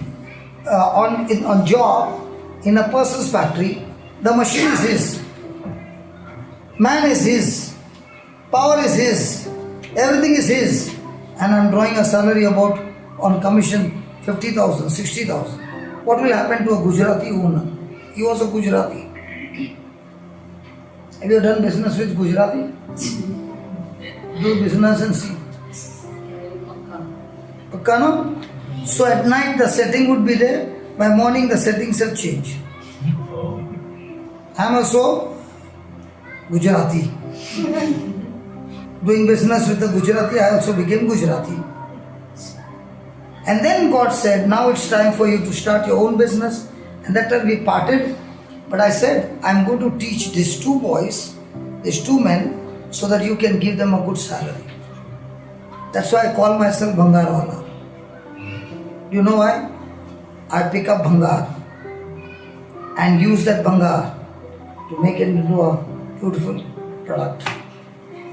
Speaker 1: on job in a person's factory. The machine is his. Man is his. Power is his. Everything is his. And I'm drawing a salary about on commission 50,000, 60,000. What will happen to a Gujarati owner? He was a Gujarati. Have you done business with Gujarati? Do business and see. Pakka, no? So at night the setting would be there. By morning the settings have changed. I am also Gujarati. Doing business with the Gujarati, I also became Gujarati. And then God said, now it's time for you to start your own business. And that time we parted. But I said, I'm going to teach these 2 boys, these 2 men, so that you can give them a good salary. That's why I call myself Bhangarwala. Do you know why? I pick up Bhangar and use that Bhangar to make it into a beautiful product.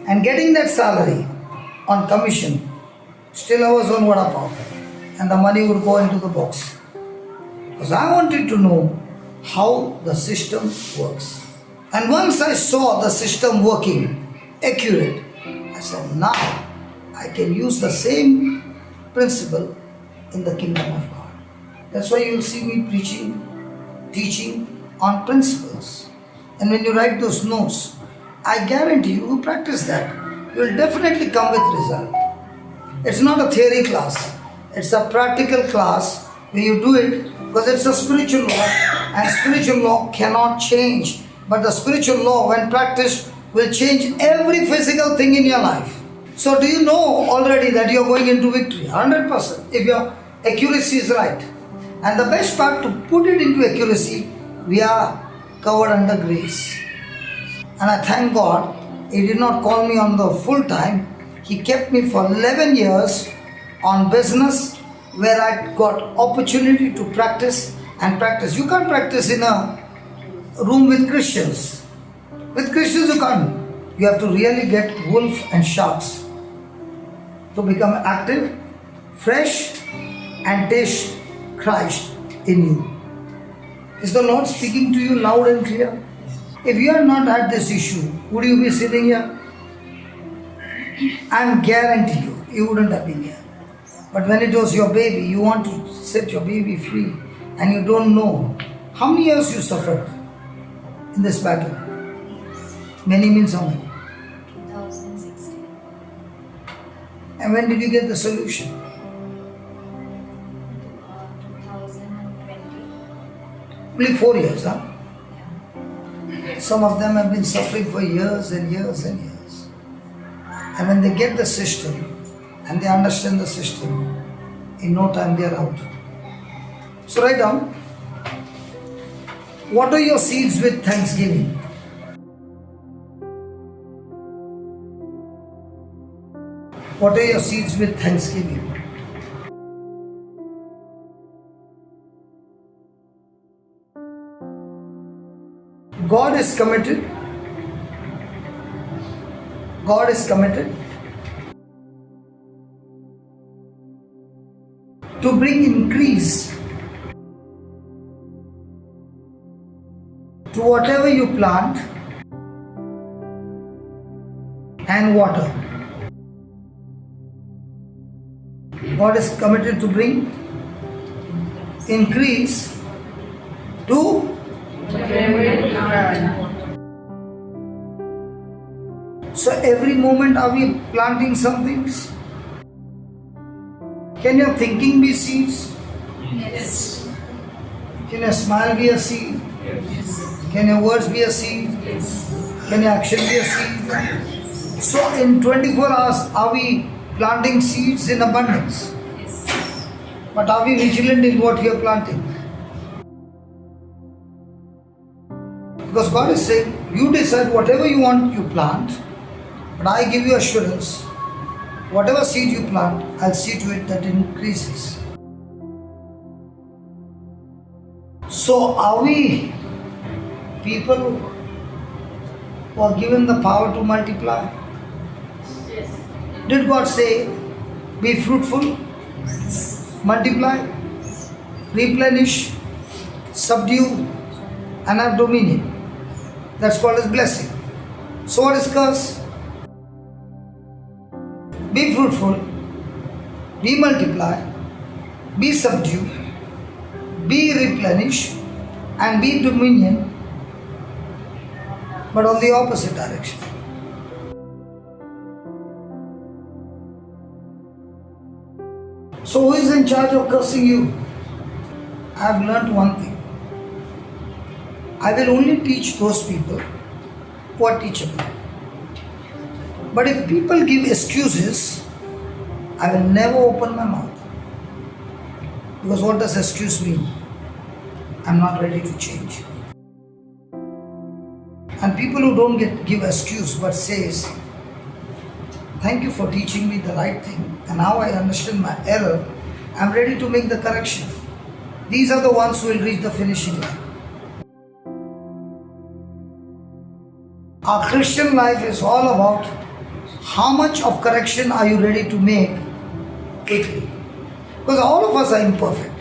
Speaker 1: And getting that salary on commission, still I was on Vada Pav. And the money would go into the box. Because I wanted to know how the system works. And once I saw the system working, accurate, I said, now I can use the same principle in the kingdom of God. That's why you will see me preaching, teaching on principles. And when you write those notes, I guarantee you practice that, you will definitely come with result. It's not a theory class. It's a practical class where you do it because it's a spiritual law and spiritual law cannot change. But the spiritual law, when practiced, will change every physical thing in your life. So do you know already that you are going into victory? 100% if your accuracy is right. And the best part, to put it into accuracy, we are covered under grace. And I thank God, He did not call me on the full time. He kept me for 11 years on business where I got opportunity to practice and practice. You can't practice in a room with Christians. With Christians you can't. You have to really get wolf and sharks to become active, fresh and taste Christ in you. Is the Lord speaking to you loud and clear? If you had not had this issue, would you be sitting here? I guarantee you wouldn't have been here. But when it was your baby, you want to set your baby free and you don't know. How many years you suffered in this battle? Many means how many?
Speaker 5: 2016.
Speaker 1: And when did you get the solution?
Speaker 5: 2020.
Speaker 1: Only 4 years, huh? Some of them have been suffering for years and years and years. And when they get the system and they understand the system, in no time they are out. So write down, what are your seeds with thanksgiving? What are your seeds with thanksgiving? God is committed. God is committed to bring increase to whatever you plant and water. God is committed to bring increase to so every moment are we planting some things? Can your thinking be seeds?
Speaker 3: Yes.
Speaker 1: Can your smile be a seed? Can your words be a seed? Can your action be a seed? So in 24 hours are we planting seeds in abundance?
Speaker 3: Yes.
Speaker 1: But are we vigilant in what we are planting? Because God is saying, you decide whatever you want, you plant, but I give you assurance, whatever seed you plant, I'll see to it that it increases. So are we people who are given the power to multiply?
Speaker 3: Yes.
Speaker 1: Did God say, be fruitful, multiply, replenish, subdue, and have dominion? That's called as blessing. So what is curse? Be fruitful, be multiply, be subdue, be replenish, and be dominion, but on the opposite direction. So who is in charge of cursing you? I have learnt one thing. I will only teach those people who are teachable. But if people give excuses, I will never open my mouth. Because what does excuse mean? I'm not ready to change. And people who don't give excuse but says, thank you for teaching me the right thing, and now I understand my error, I'm ready to make the correction. These are the ones who will reach the finishing line. Our Christian life is all about how much of correction are you ready to make quickly. Because all of us are imperfect.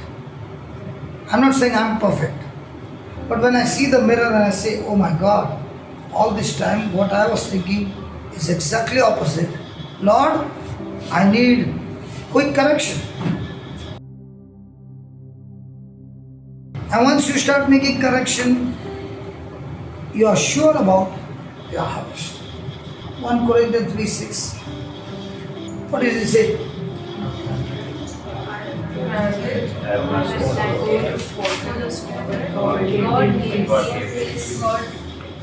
Speaker 1: I'm not saying I'm perfect. But when I see the mirror and I say, oh my God, all this time what I was thinking is exactly opposite. Lord, I need quick correction. And once you start making correction, you are sure about your harvest. 1 Corinthians 3:6. What did it say?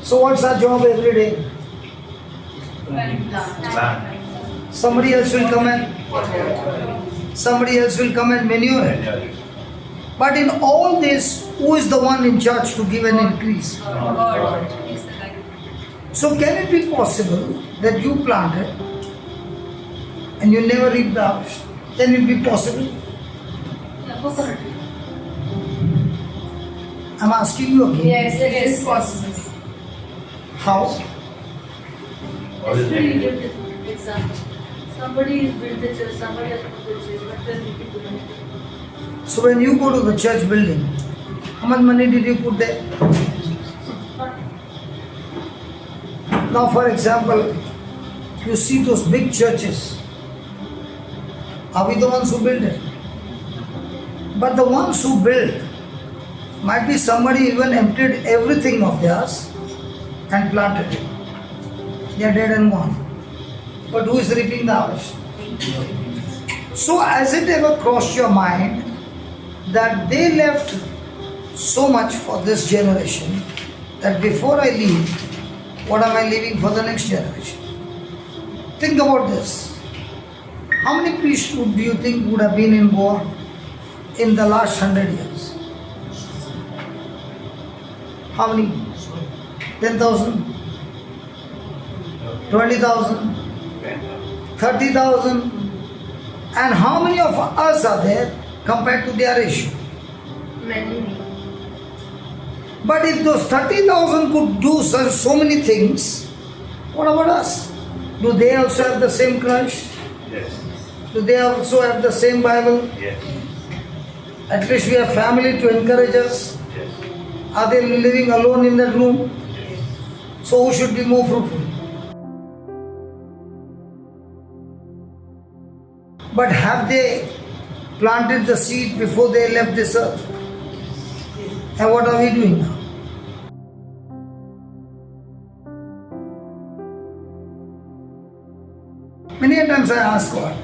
Speaker 1: So what's our job every day? Somebody else will come and manure it. But in all this, who is the one in charge to give an increase? So can it be possible that you planted and you never reap the harvest? Can it be possible? I'm asking you again.
Speaker 2: Yes, it is possible.
Speaker 1: How?
Speaker 5: Example. Somebody is built the church, somebody has put the church, but then we keep doing it.
Speaker 1: So when you go to the church building, how much money did you put there? Now for example, you see those big churches. Are we the ones who build it? But the ones who build might be somebody even emptied everything of theirs and planted it. They are dead and gone. But who is reaping the harvest? So has it ever crossed your mind that they left so much for this generation that before I leave, what am I leaving for the next generation? Think about this. How many priesthood do you think would have been in Goa in the last 100 years? How many? 10,000? 20,000? 30,000? And how many of us are there compared to their ratio?
Speaker 2: Many.
Speaker 1: But if those 30,000 could do so many things, what about us? Do they also have the same Christ?
Speaker 8: Yes.
Speaker 1: Do they also have the same Bible?
Speaker 8: Yes.
Speaker 1: At least we have family to encourage us.
Speaker 8: Yes.
Speaker 1: Are they living alone in that room? So who should be more fruitful? But have they planted the seed before they left this earth? And what are we doing now? Many a times I ask God,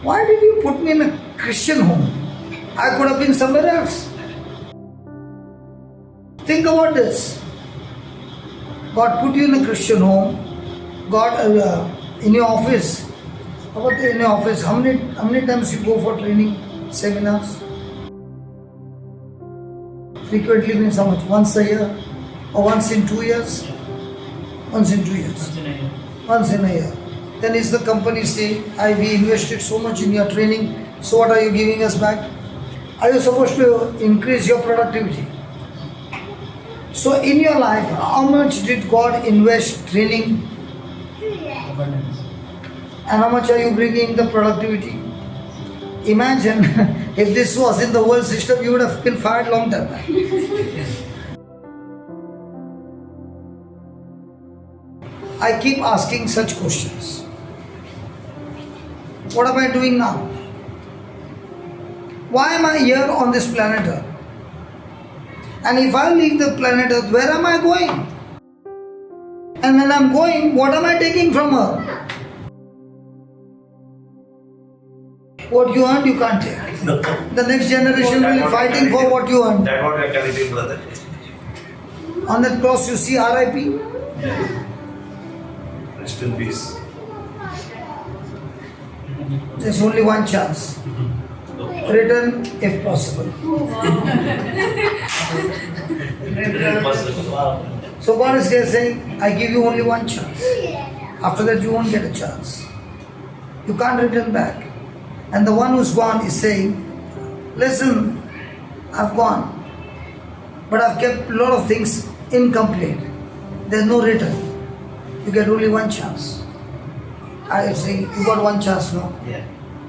Speaker 1: why did you put me in a Christian home? I could have been somewhere else. Think about this. God put you in a Christian home. God in your office. How about in your office? How many times you go for training seminars? Frequently means how much? Once a year? Or once in 2 years? Once in 2 years. Once in a year. Then is the company say, we invested so much in your training, so what are you giving us back? Are you supposed to increase your productivity? So in your life, how much did God invest training?
Speaker 7: Abundance.
Speaker 1: And how much are you bringing the productivity? Imagine if this was in the world system, you would have been fired long time back. I keep asking such questions. What am I doing now? Why am I here on this planet Earth? And if I leave the planet Earth, where am I going? And when I'm going, what am I taking from Earth? What you earned, you can't take. The next generation will be fighting for what you earned.
Speaker 8: That's what we are telling you, brother.
Speaker 1: On that cross, you see RIP.
Speaker 8: Rest in peace.
Speaker 1: There's only one chance. Return if possible. So God is here saying, I give you only one chance. After that, you won't get a chance. You can't return back. And the one who's gone is saying, listen, I've gone, but I've kept a lot of things incomplete. There's no return. You get only one chance. I say, you got one chance now.
Speaker 8: Yeah.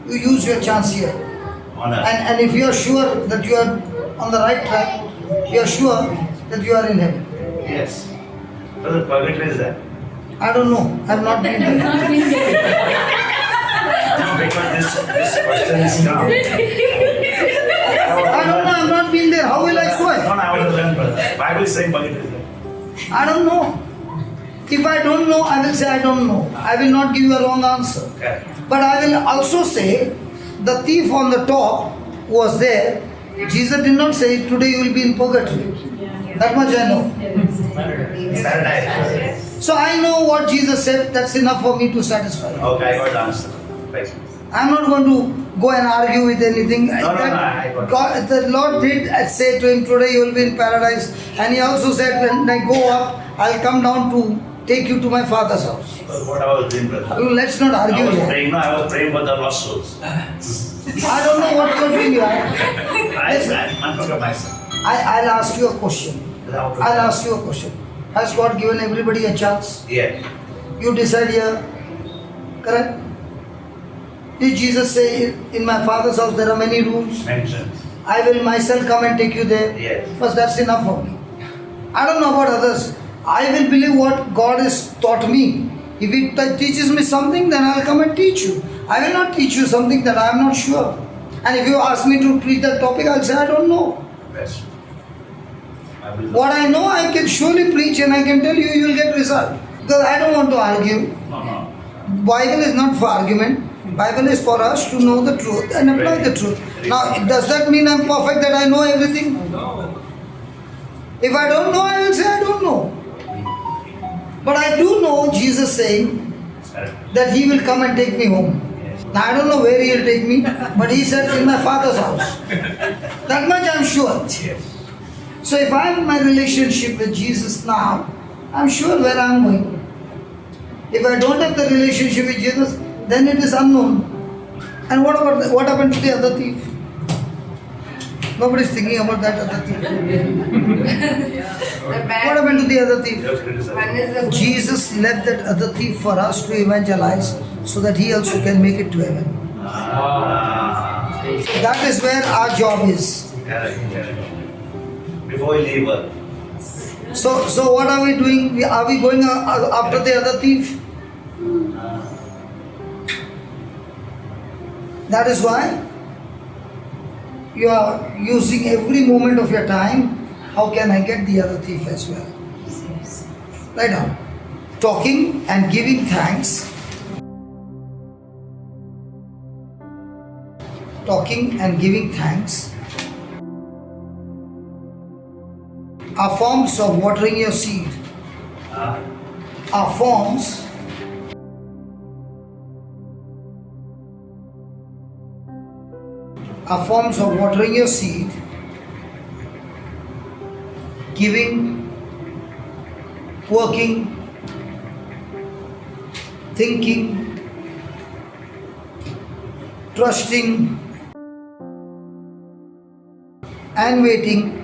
Speaker 1: You use your chance here.
Speaker 8: Honor.
Speaker 1: And if you are sure that you are on the right track, you are sure that you are in heaven.
Speaker 8: Yes. Brother, purgatory is that?
Speaker 1: I don't know. I have not been there.
Speaker 8: No, because this question is now.
Speaker 1: I don't know. I have not been there. How will I swear?
Speaker 8: No, I want to learn, brother. Bible is saying purgatory is that.
Speaker 1: I don't know. If I don't know, I will say I don't know. I will not give you a wrong answer.
Speaker 8: Okay.
Speaker 1: But I will also say, the thief on the top who was there, Jesus did not say, today you will be in purgatory. That much I know.
Speaker 8: Paradise.
Speaker 1: So I know what Jesus said, that's enough for me to satisfy.
Speaker 8: Okay, I got the answer. Right.
Speaker 1: I'm not going to go and argue with anything.
Speaker 8: No, I got it.
Speaker 1: God, the Lord did say to him, today you will be in paradise. And he also said, when I go up, I'll come down to take you to my Father's house.
Speaker 8: What I was doing, brother?
Speaker 1: Let's not
Speaker 8: I
Speaker 1: argue
Speaker 8: was
Speaker 1: here.
Speaker 8: praying, no, I was praying for the lost souls.
Speaker 1: I don't know what you're doing here.
Speaker 8: I'm not myself.
Speaker 1: I'll ask you a question. I'll ask you a question. Has God given everybody a chance?
Speaker 8: Yeah.
Speaker 1: You decide here. Correct? Did Jesus say, in my Father's house there are many rooms?
Speaker 8: Mentioned.
Speaker 1: I will myself come and take you there.
Speaker 8: Yes.
Speaker 1: Because that's enough for me. I don't know about others. I will believe what God has taught me. If He teaches me something, then I'll come and teach you. I will not teach you something that I am not sure. And if you ask me to preach that topic, I'll say, I don't know.
Speaker 8: Best. I will
Speaker 1: What I know, I can surely preach and I can tell you, you will get result. Because I don't want to argue.
Speaker 8: No.
Speaker 1: Bible is not for argument. Bible is for us to know the truth and apply the truth. Now, does that mean I'm perfect, that I know everything?
Speaker 7: No.
Speaker 1: If I don't know, I will say I don't know. But I do know Jesus saying that He will come and take me home. Now, I don't know where He will take me, but He said in my Father's house. That much I'm sure. So if I have my relationship with Jesus now, I'm sure where I'm going. If I don't have the relationship with Jesus, then it is unknown. And what happened to the other thief? Nobody's thinking about that other thief.
Speaker 2: The
Speaker 1: What
Speaker 2: bad
Speaker 1: happened to the other thief?
Speaker 8: Just criticize.
Speaker 2: one is the
Speaker 1: Jesus left that other thief for us to evangelize so that he also can make it to heaven. That is where our job is.
Speaker 8: Correct. Before you leave Earth.
Speaker 1: So what are we doing? Are we going after the other thief? That is why you are using every moment of your time. How can I get the other thief as well? Right now, talking and giving thanks. Talking and giving thanks are forms of watering your seed. Are forms of watering your seed, giving, working, thinking, trusting, and waiting.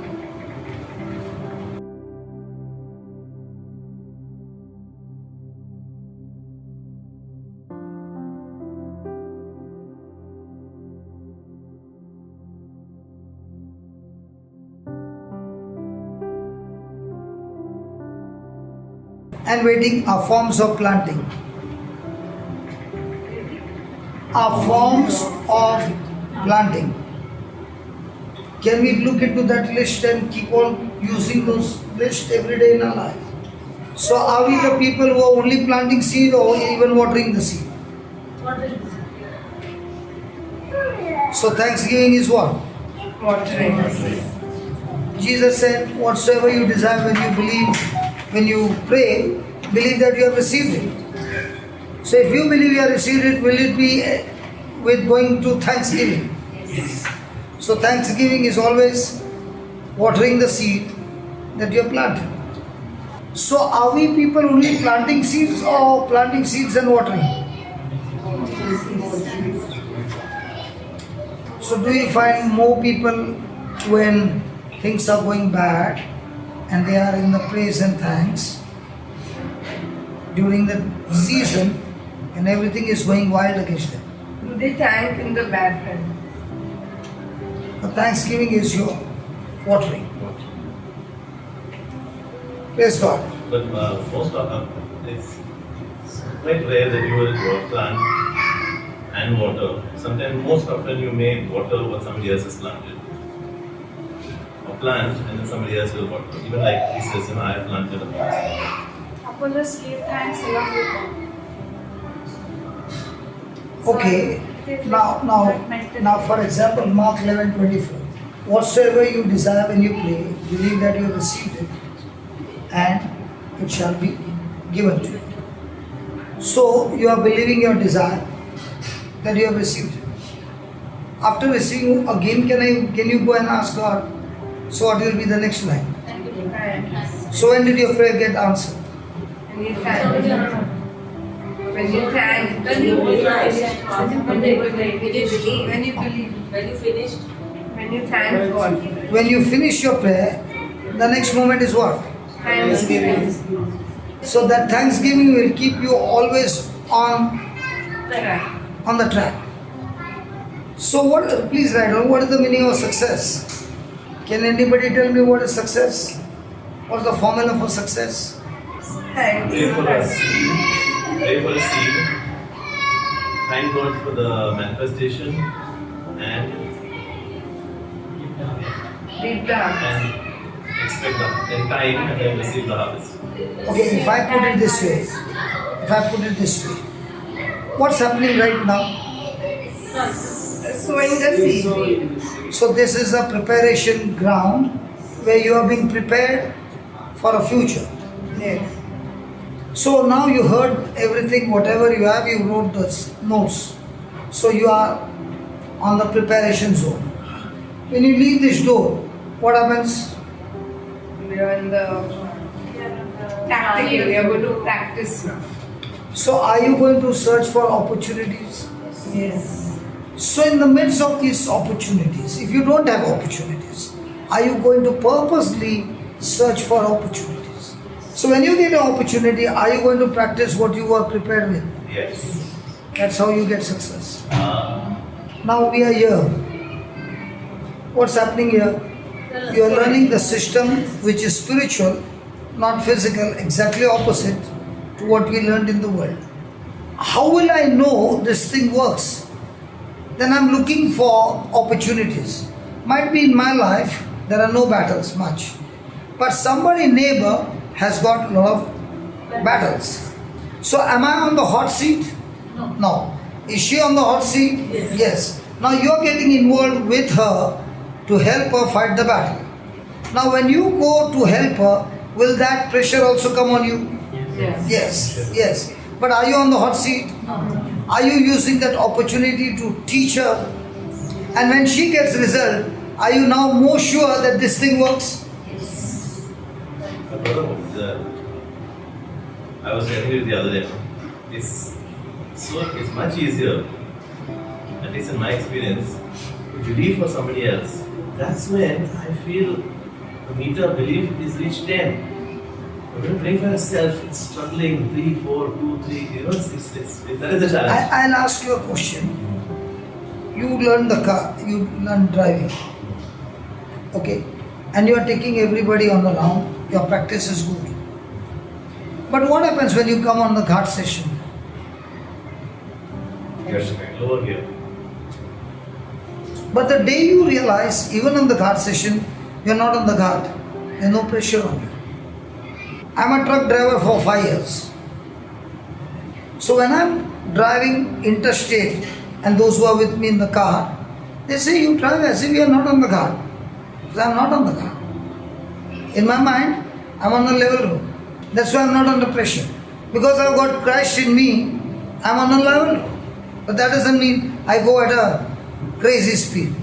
Speaker 1: And waiting are forms of planting. Are forms of planting. Can we look into that list and keep on using those lists every day in our life? So are we the people who are only planting seed or even watering the seed? So thanksgiving is what?
Speaker 2: watering.
Speaker 1: Jesus said, whatsoever you desire when you believe, when you pray, believe that you have received it. So if you believe you have received it, will it be with going to thanksgiving?
Speaker 2: Yes.
Speaker 1: So thanksgiving is always watering the seed that you have planted. So are we people only planting seeds or planting seeds and watering? So do you find more people when things are going bad and they are in the praise and thanks during the season and everything is going wild against them?
Speaker 2: Do they thank in the bad time?
Speaker 1: The thanksgiving is your watering. Praise God.
Speaker 6: But most of it's quite rare that you will plant and water. Sometimes, most often, you may water what somebody else has planted. Or plant and then somebody else will water. Even like he says, I have planted a plant.
Speaker 3: Upon the give thanks along with God.
Speaker 1: Okay. Now, for example, Mark 11:24. Whatsoever you desire when you pray, believe that you have received it, and it shall be given to you. So you are believing your desire that you have received it. After receiving again, can you go and ask God? So what will be the next line? So when did your prayer get answered?
Speaker 2: When you thank. When you thank.
Speaker 5: When you finished.
Speaker 2: When you thank God.
Speaker 1: When you finish your prayer, the next moment is what?
Speaker 2: Thanksgiving.
Speaker 1: So that thanksgiving will keep you always on the track. So please write down, what is the meaning of success? Can anybody tell me what is success? What's the formula for success?
Speaker 2: Thank
Speaker 6: Pray
Speaker 2: you.
Speaker 6: for a seed. Pray for a seed. Thank God for the manifestation and
Speaker 2: Deep down.
Speaker 6: expect the in time and then receive the harvest.
Speaker 1: Okay, if I put it this way, what's happening right now?
Speaker 2: Sowing the seed.
Speaker 1: So this is a preparation ground where you are being prepared for a future.
Speaker 2: Yes.
Speaker 1: So now you heard everything, whatever you have, you wrote the notes. So you are on the preparation zone. When you leave this door, what happens?
Speaker 2: We are in the tactical. We are going to practice now.
Speaker 1: So are you going to search for opportunities?
Speaker 2: Yes.
Speaker 1: So in the midst of these opportunities, if you don't have opportunities, are you going to purposely search for opportunities? So when you get an opportunity, are you going to practice what you were prepared with?
Speaker 6: Yes.
Speaker 1: That's how you get success. Now we are here. What's happening here? You are learning the system which is spiritual, not physical, exactly opposite to what we learned in the world. How will I know this thing works? Then I'm looking for opportunities. Might be in my life there are no battles much, but somebody neighbor has got a lot of battles. So am I on the hot seat? No. Is she on the hot seat? Yes. Now you are getting involved with her to help her fight the battle. Now when you go to help her, will that pressure also come on you? Yes. But are you on the hot seat? Are you using that opportunity to teach her? And when she gets result, are you now more sure that this thing works?
Speaker 6: I was telling you the other day, it's much easier, at least in my experience, to believe for somebody else. That's when I feel the meter of belief is reached 10. When you pray for yourself, it's struggling 3, 4, 2, 3. You know, that is the challenge.
Speaker 1: I'll ask you a question. You learn the car, you learn driving. Okay? And you are taking everybody on the round, your practice is good. But what happens when you come on the ghat session?
Speaker 6: Yes, lower gear.
Speaker 1: But the day you realize, even on the ghat session, you're not on the ghat, there's no pressure on you. I'm a truck driver for 5 years. So when I'm driving interstate and those who are with me in the car, they say you drive as if you are not on the ghat. Because I'm not on the ghat. In my mind, I'm on the level road. That's why I'm not under pressure. Because I've got Christ in me, I'm on a level road. But that doesn't mean I go at a crazy speed.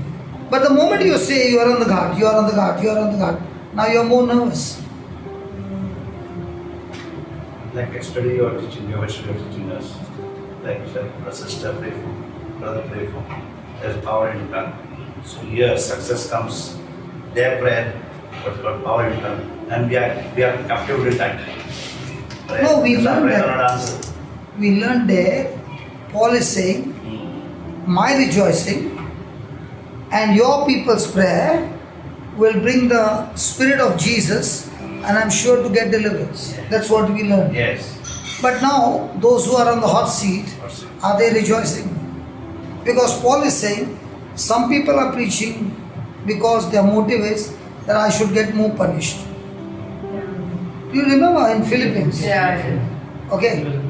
Speaker 1: But the moment you say you are on the ghat, you are on the ghat, you are on the ghat, now you are more nervous.
Speaker 8: Like yesterday you are teaching, you are teaching us. Like a sister pray for, brother pray for. There's power in tongue. So here success comes. Their prayer, what's called power in tongue. And we are captive with that. Right?
Speaker 1: No, we
Speaker 8: Because our
Speaker 1: learned
Speaker 8: prayer
Speaker 1: that.
Speaker 8: cannot answer.
Speaker 1: We learned there, Paul is saying, my rejoicing and your people's prayer will bring the Spirit of Jesus, and I'm sure to get deliverance. That's what we learned.
Speaker 8: Yes.
Speaker 1: But now, those who are on the hot seat, are they rejoicing? Because Paul is saying, some people are preaching because their motive is that I should get more punished. You remember in Philippines?
Speaker 2: Yeah.
Speaker 1: Okay.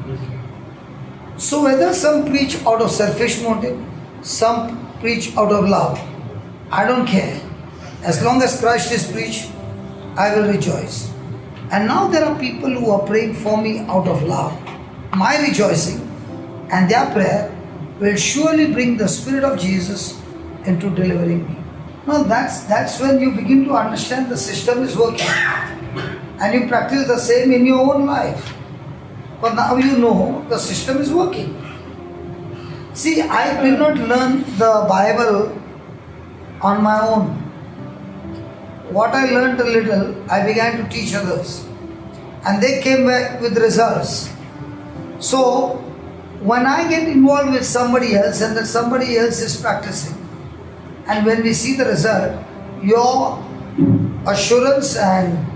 Speaker 1: So whether some preach out of selfish motive, some preach out of love, I don't care. As long as Christ is preached, I will rejoice. And now there are people who are praying for me out of love. My rejoicing and their prayer will surely bring the Spirit of Jesus into delivering me. Now that's when you begin to understand the system is working. And you practice the same in your own life. But now you know the system is working. See, I did not learn the Bible on my own. What I learned a little, I began to teach others. And they came back with results. So, when I get involved with somebody else and that somebody else is practicing, and when we see the result, your assurance and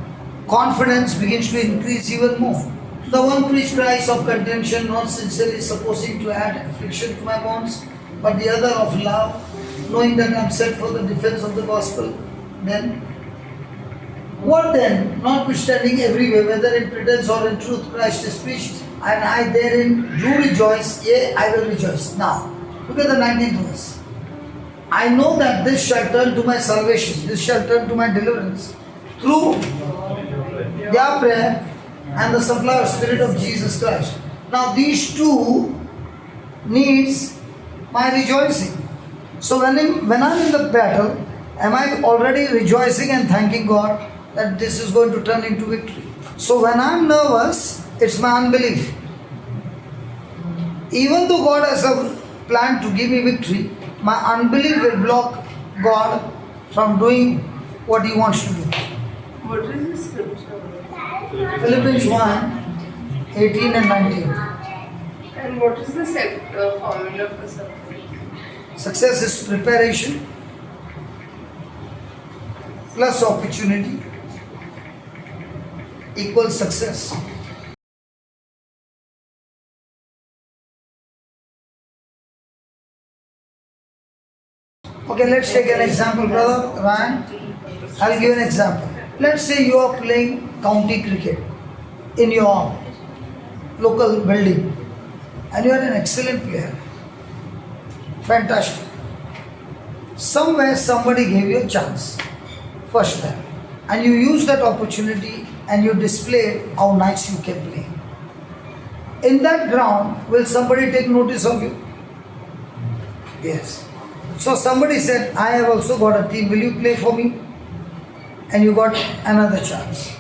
Speaker 1: confidence begins to increase even more. The one preached Christ of contention, not sincerely supposing to add affliction to my bonds, but the other of love, knowing that I am set for the defense of the gospel. Then, what then? Notwithstanding everywhere, whether in pretense or in truth, Christ is preached, and I therein do rejoice, yea, I will rejoice. Now, look at the 19th verse. I know that this shall turn to my salvation, this shall turn to my deliverance, through their prayer and the supply of Spirit of Jesus Christ. Now these two needs my rejoicing. So when I'm in the battle, am I already rejoicing and thanking God that this is going to turn into victory? So when I'm nervous, it's my unbelief. Even though God has a plan to give me victory, My unbelief will block God from doing what He wants to do.
Speaker 2: What is the scripture?
Speaker 1: Philippians 1, 18 and 19.
Speaker 2: And what is the formula for success?
Speaker 1: Success is preparation plus opportunity equals success. Okay, let's take an example, brother Ryan. I'll give an example. Let's say you are playing county cricket in your local building and you are an excellent player. Fantastic. Somewhere somebody gave you a chance, first time, and you used that opportunity and you displayed how nice you can play. In that ground, will somebody take notice of you? Yes. So somebody said, I have also got a team, will you play for me? And you got another chance.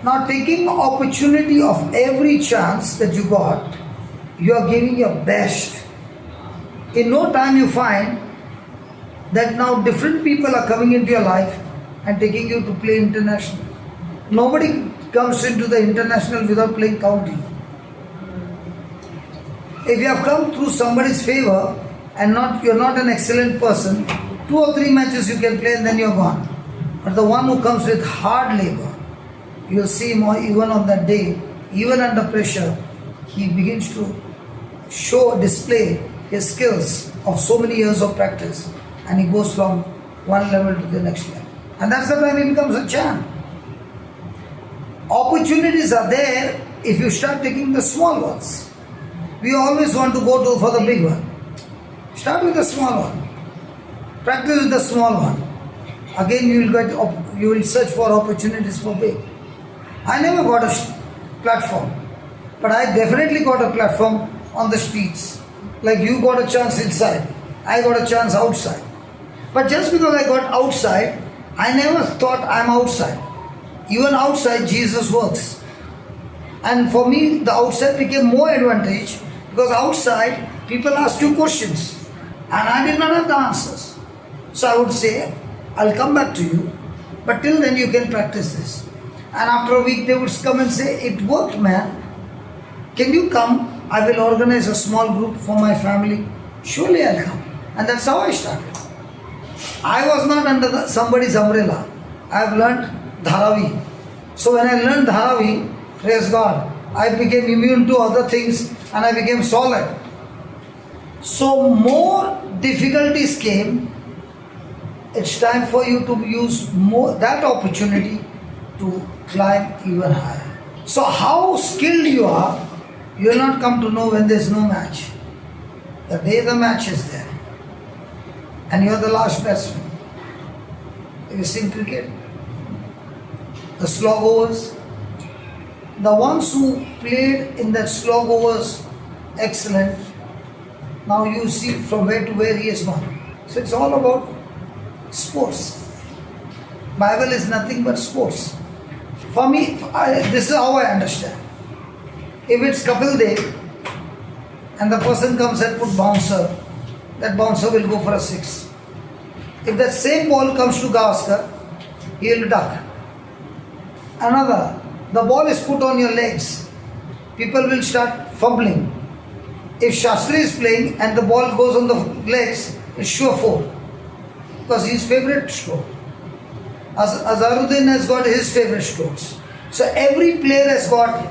Speaker 1: Now taking opportunity of every chance that you got, you are giving your best. In no time you find that now different people are coming into your life and taking you to play international. Nobody comes into the international without playing county. If you have come through somebody's favor and you're not an excellent person, 2 or 3 matches you can play and then you're gone. But the one who comes with hard labor, you'll see him even on that day, even under pressure, he begins to display his skills of so many years of practice, and he goes from one level to the next level. And that's the time he becomes a champ. Opportunities are there if you start taking the small ones. We always want to go for the big one. Start with the small one. Practice with the small one. Again you will search for opportunities for big. I never got a platform, but I definitely got a platform on the streets. Like you got a chance inside, I got a chance outside. But just because I got outside, I never thought I'm outside. Even outside, Jesus works. And for me, the outside became more advantage because outside, people ask you questions and I did not have the answers. So I would say, I'll come back to you, but till then you can practice this. And after a week, they would come and say, it worked, man. Can you come? I will organize a small group for my family. Surely I'll come. And that's how I started. I was not under somebody's umbrella. I have learned Dharavi. So when I learned Dharavi, praise God, I became immune to other things and I became solid. So more difficulties came. It's time for you to use that opportunity to climb even higher. So how skilled you are, you will not come to know when there is no match. The day the match is there, and you are the last batsman. Have you seen cricket? The slog overs. The ones who played in that slog overs, excellent. Now you see from where to where he has gone. So it's all about sports. Bible is nothing but sports. For me, this is how I understand. If it's Kapil Dev and the person comes and put bouncer, that bouncer will go for a 6. If that same ball comes to Gavaskar, he will duck. Another, the ball is put on your legs, people will start fumbling. If Shastri is playing and the ball goes on the legs, it's sure 4 because his favorite stroke. Azharuddin has got his favorite strokes. So every player has got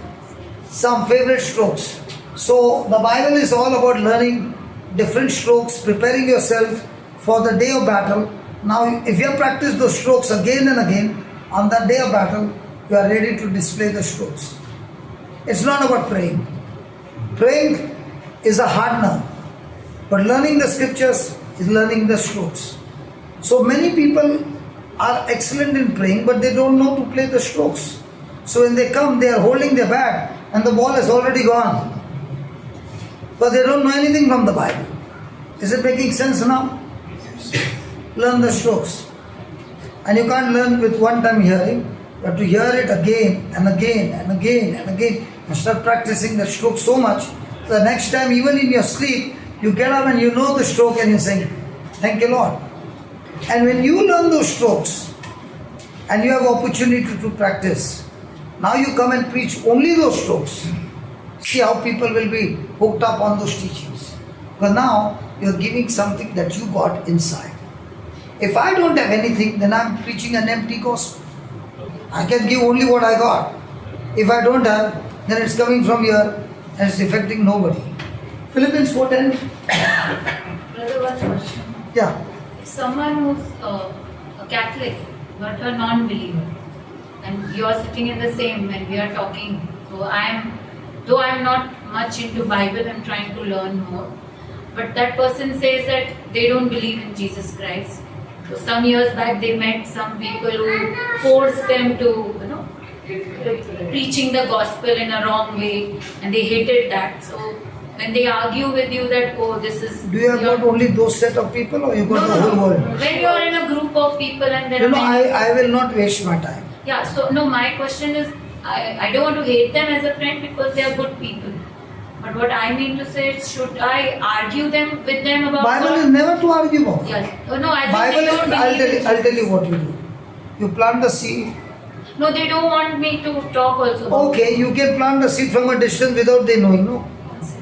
Speaker 1: some favorite strokes. So the Bible is all about learning different strokes, preparing yourself for the day of battle. Now if you have practiced those strokes again and again, on that day of battle, you are ready to display the strokes. It's not about praying. Praying is a hardener, but learning the scriptures is learning the strokes. So many people are excellent in praying, but they don't know to play the strokes. So when they come, they are holding their bat and the ball has already gone. But they don't know anything from the Bible. Is it making sense now? Learn the strokes. And you can't learn with one time hearing. You have to hear it again and again and again and again and start practicing the stroke so much. The next time, even in your sleep, You get up and you know the stroke and you're saying, thank you Lord. And when you learn those strokes and you have opportunity to practice, now you come and preach only those strokes. See how people will be hooked up on those teachings. Because now you're giving something that you got inside. If I don't have anything, then I'm preaching an empty gospel. I can give only what I got. If I don't have, then it's coming from here and it's affecting nobody. Philippians 4:10.
Speaker 3: Brother, one question.
Speaker 1: Yeah.
Speaker 3: If someone who's a Catholic but a non-believer, and you are sitting in the same and we are talking, so though I'm not much into Bible, I'm trying to learn more. But that person says that they don't believe in Jesus Christ. So some years back they met some people who forced them to, preaching the gospel in a wrong way, and they hated that. So when they argue with you that, oh, this is...
Speaker 1: Do you have got only those set of people or you got the whole world?
Speaker 3: When you are in a group of people and there are many...
Speaker 1: I will not waste my time.
Speaker 3: Yeah, so no, my question is, I don't want to hate them as a friend because they are good people. But what I mean to say is, should I argue with them about
Speaker 1: Bible
Speaker 3: God?
Speaker 1: is never to argue about.
Speaker 3: Yes. Oh, no, I think
Speaker 1: Bible
Speaker 3: they
Speaker 1: is,
Speaker 3: don't believe in
Speaker 1: I'll tell you
Speaker 3: Jesus.
Speaker 1: what you do. You plant the seed.
Speaker 3: No, they don't want me to talk also. about
Speaker 1: Okay, you can plant the seed from a distance without they knowing, no?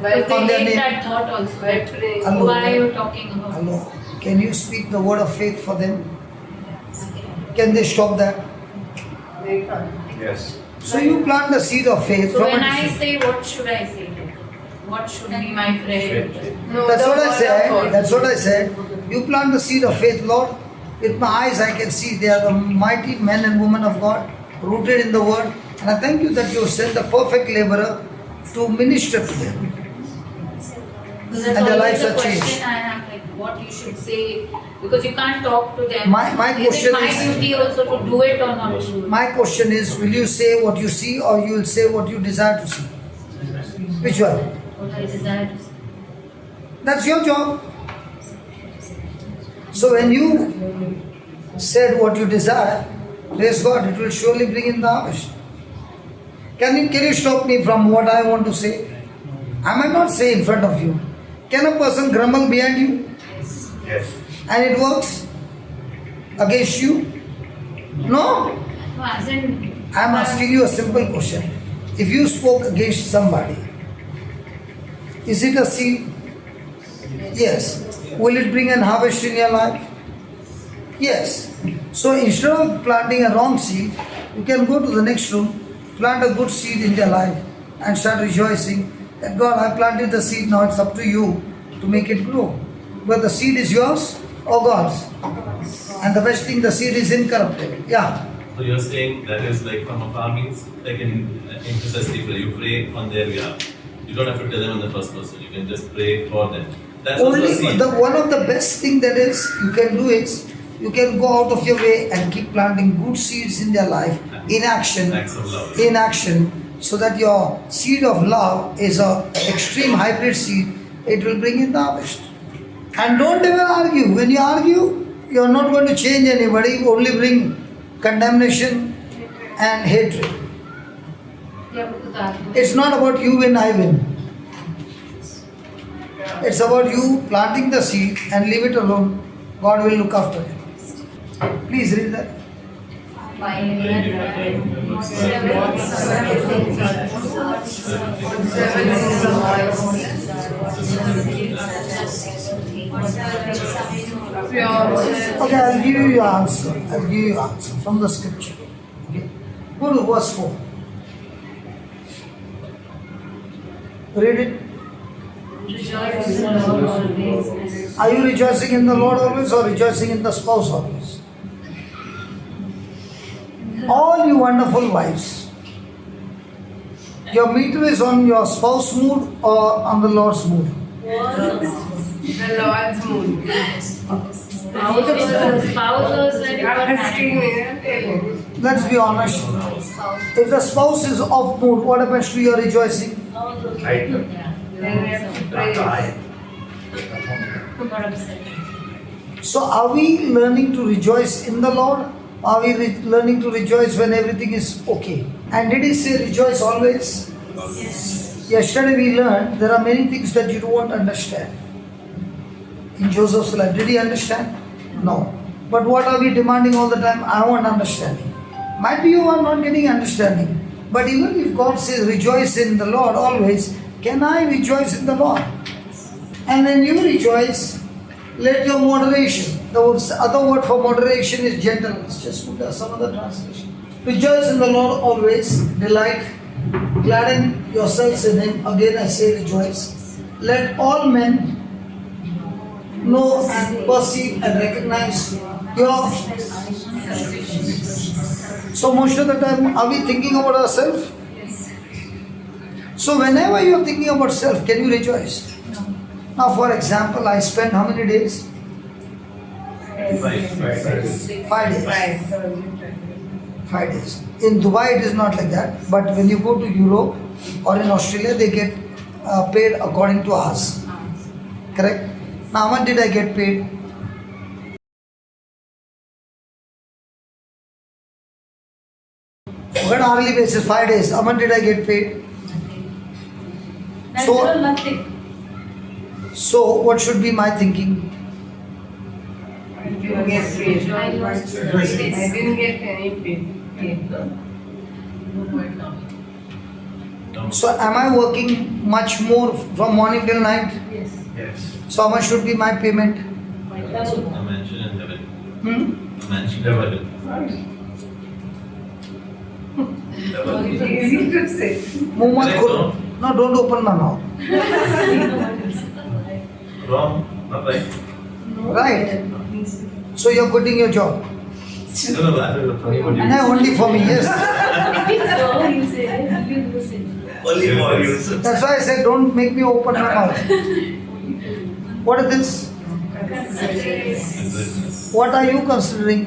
Speaker 3: Because
Speaker 1: on their
Speaker 3: they hate
Speaker 1: name.
Speaker 3: that thought also. That,
Speaker 1: Hello.
Speaker 3: why are you talking about this?
Speaker 1: Hello. Can you speak the word of faith for them? Can they stop that?
Speaker 2: They can't.
Speaker 8: Yes.
Speaker 1: So you plant the seed of faith
Speaker 3: So
Speaker 1: from
Speaker 3: when
Speaker 1: a
Speaker 3: I
Speaker 1: distance.
Speaker 3: say, what should I say? What should be my prayer?
Speaker 2: No,
Speaker 1: That's
Speaker 2: the
Speaker 1: what I
Speaker 2: word of
Speaker 1: said.
Speaker 2: God.
Speaker 1: That's what I said. You plant the seed of faith, Lord. With my eyes I can see they are the mighty men and women of God, rooted in the word. And I thank you that you sent the perfect laborer to minister to them.
Speaker 3: So that's
Speaker 1: And their
Speaker 3: always
Speaker 1: lives
Speaker 3: the
Speaker 1: are
Speaker 3: question
Speaker 1: changed.
Speaker 3: I have, like what you should say, because you can't talk to them.
Speaker 1: My question
Speaker 3: is it my
Speaker 1: is-
Speaker 3: duty also to do it or not to do it?
Speaker 1: My question is, will you say what you see or you will say what you desire to see? Which one?
Speaker 3: What I desire to say.
Speaker 1: That's your job. So when you said what you desire, praise God, it will surely bring in the harvest. Can you stop me from what I want to say? I might not say in front of you. Can a person grumble behind you
Speaker 8: Yes.
Speaker 1: and it works against you? No.
Speaker 3: No, as in,
Speaker 1: I am asking you a simple question. If you spoke against somebody, is it a seed? Yes. Will it bring an harvest in your life? Yes. So instead of planting a wrong seed, you can go to the next room, plant a good seed in your life and start rejoicing that God, I planted the seed, now it's up to you to make it grow. But the seed is yours or God's? And the best thing, the seed is incorruptible. Yeah.
Speaker 6: So you're saying that is like from afar means like in intercessory prayer, you pray on their behalf. You don't have to tell them in the first person. You can just pray for them. That's also a
Speaker 1: Only
Speaker 6: seed.
Speaker 1: one of the best thing that is you can do is you can go out of your way and keep planting good seeds in their life in action,
Speaker 6: Acts of love.
Speaker 1: in action, so that your seed of love is a extreme hybrid seed. It will bring in the harvest. And don't ever argue. When you argue, you are not going to change anybody. You only bring condemnation and hatred.
Speaker 3: yeah, because that.
Speaker 1: It's not about you win, I win. It's about you planting the seed and leave it alone. God will look after it. Please read that. Okay, I'll give you your answer. I'll give you your answer from the scripture. Okay. Go to verse 4. Read it.
Speaker 3: Rejoice in the Lord always.
Speaker 1: Are you rejoicing in the Lord always or rejoicing in the spouse always? All you wonderful wives, your meter is on your spouse mood or on the Lord's mood?
Speaker 2: The Lord's mood.
Speaker 3: Spouses when you
Speaker 2: I'm
Speaker 3: are
Speaker 2: asking
Speaker 3: married.
Speaker 2: me and telling.
Speaker 1: Let's be honest. If the spouse is off mood, what happens to your rejoicing?
Speaker 8: Right.
Speaker 3: Yeah.
Speaker 2: Then we have to
Speaker 8: Not high.
Speaker 2: pray.
Speaker 3: Got upset.
Speaker 1: So are we learning to rejoice in the Lord? Are we learning to rejoice when everything is okay? And did he say rejoice always?
Speaker 3: Yes.
Speaker 1: Yesterday we learned there are many things that you don't understand. in Joseph's life. Did he understand? No. But what are we demanding all the time? I want understanding. Might be you are not getting understanding. But even if God says rejoice in the Lord always, can I rejoice in the Lord? And when you rejoice, let your moderation. The other word for moderation is gentleness. Just put some other translation. Rejoice in the Lord always. Delight. Gladden yourselves in Him. Again I say rejoice. Let all men know and perceive and recognize your. So most of the time, are we thinking about ourselves?
Speaker 3: Yes.
Speaker 1: So whenever you are thinking about self, can you rejoice?
Speaker 3: No.
Speaker 1: Now for example, I spent how many days?
Speaker 6: 5 days.
Speaker 1: 5 days. 5 days. In Dubai it is not like that, but when you go to Europe or in Australia, they get paid according to hours. Correct? Now how much did I get paid? Forget hourly basis, 5 days. How much did I get paid?
Speaker 5: Natural nothing.
Speaker 1: So what should be my thinking?
Speaker 2: You get paid.
Speaker 3: I lost
Speaker 2: I didn't get any paid.
Speaker 1: So am I working much more from morning till night?
Speaker 5: Yes.
Speaker 8: Yes.
Speaker 1: So how much should be my payment?
Speaker 6: A mansion in heaven.
Speaker 1: Hmm?
Speaker 6: A mansion in heaven.
Speaker 2: It's easy to say.
Speaker 1: Muh mat
Speaker 6: Correct,
Speaker 1: kholo. No, don't open my mouth.
Speaker 6: Wrong, not right.
Speaker 1: Right. So you're quitting your job.
Speaker 6: No, I don't know.
Speaker 1: No, only for me, yes.
Speaker 5: So you say, you lose it.
Speaker 8: Only for you.
Speaker 1: That's why I said don't make me open my mouth. What is this? What are you considering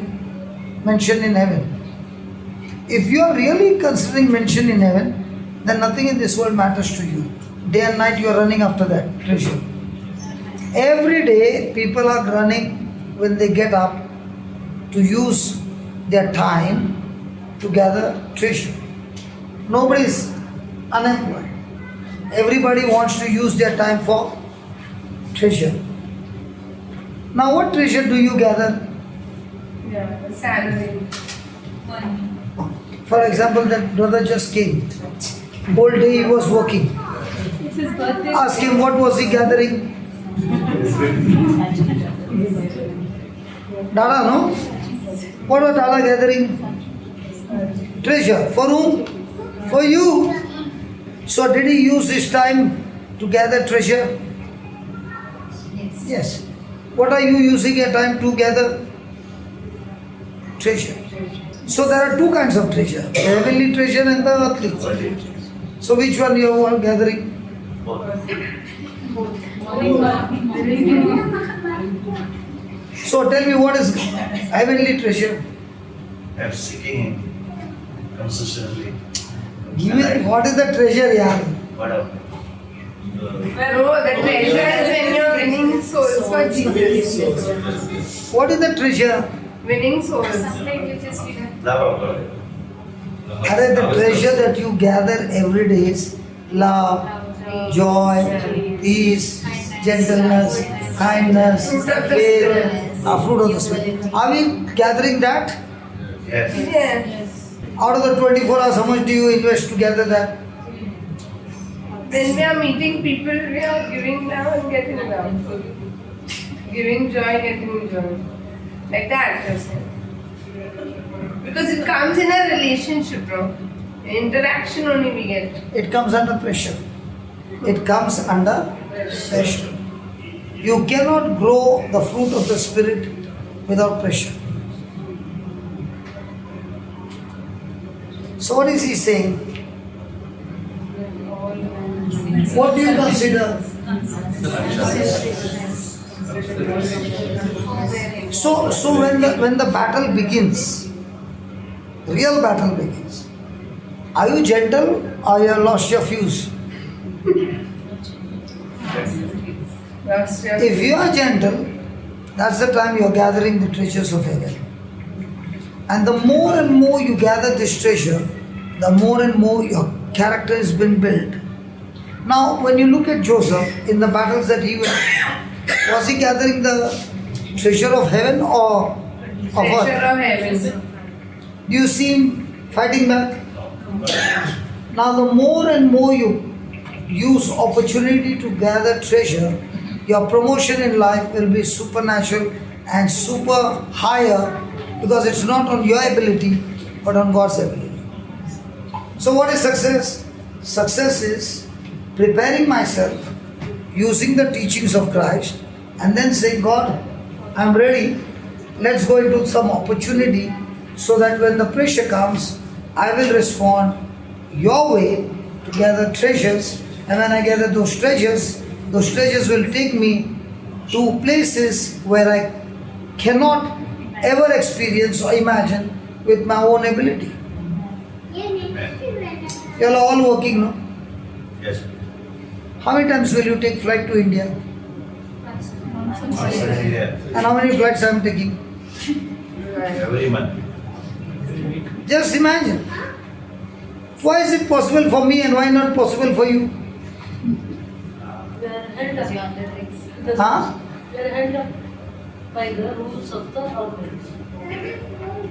Speaker 1: mentioned in heaven? If you are really considering mention in heaven, then nothing in this world matters to you. Day and night you are running after that treasure. Every day people are running when they get up to use their time to gather treasure. Nobody is unemployed. Everybody wants to use their time for treasure. Now what treasure do you gather?
Speaker 2: Yeah, salary.
Speaker 1: For example, that brother just came. Whole day he was working.
Speaker 5: It's his birthday.
Speaker 1: Ask him what was he gathering? Dada, no? What was Dada gathering? Treasure. For whom? For you. So did he use his time to gather treasure?
Speaker 3: Yes.
Speaker 1: Yes. What are you using your time to gather? Treasure. So there are two kinds of treasure. The heavenly treasure and the earthly. So which one you are gathering? So tell me what is heavenly treasure?
Speaker 8: I'm seeking Him consistently.
Speaker 1: Give me, what is the treasure, yaar?
Speaker 8: Whatever.
Speaker 2: No, the treasure is when you're winning souls for Jesus.
Speaker 1: What is the treasure?
Speaker 2: Winning souls.
Speaker 3: Sometimes you just need a
Speaker 8: Love of God.
Speaker 1: Are the treasure that you gather every day is love, joy, peace, gentleness, kindness, faith, fruit of the Spirit. Are we gathering that?
Speaker 8: Yes.
Speaker 2: Yes.
Speaker 1: Out of the 24 hours, how much do you invest to gather that?
Speaker 2: When we are meeting people, we are giving love and getting love. Giving joy, getting joy. Like that, just. Because it comes in a relationship, bro. Interaction only we get.
Speaker 1: It comes under pressure. It comes under pressure. You cannot grow the fruit of the Spirit without pressure. So what is he saying? What do you consider? So when the battle begins, real battle begins, are you gentle or you have lost your fuse? If you are gentle, that's the time you are gathering the treasures of heaven. And the more and more you gather this treasure, the more and more your character has been built. Now, when you look at Joseph in the battles that he went, Was he gathering the treasure of heaven or of
Speaker 2: Treasure
Speaker 1: earth?
Speaker 2: of heaven.
Speaker 1: Do you see him fighting back? Now, the more and more you use opportunity to gather treasure, your promotion in life will be supernatural and super higher, because it's not on your ability but on God's ability. So, what is success? Success is preparing myself using the teachings of Christ and then saying, God, I'm ready. Let's go into some opportunity so that when the pressure comes, I will respond your way to gather treasures. And when I gather those treasures will take me to places where I cannot ever experience or imagine with my own ability. You are all working, no?
Speaker 8: Yes.
Speaker 1: How many times will you take flight to India?
Speaker 8: Yeah.
Speaker 1: And how many flights I am taking?
Speaker 8: Every month.
Speaker 1: Just imagine. Why is it possible for me and why not possible for you?
Speaker 5: We are held up.
Speaker 1: Huh?
Speaker 5: We are held up by the rules of the organization.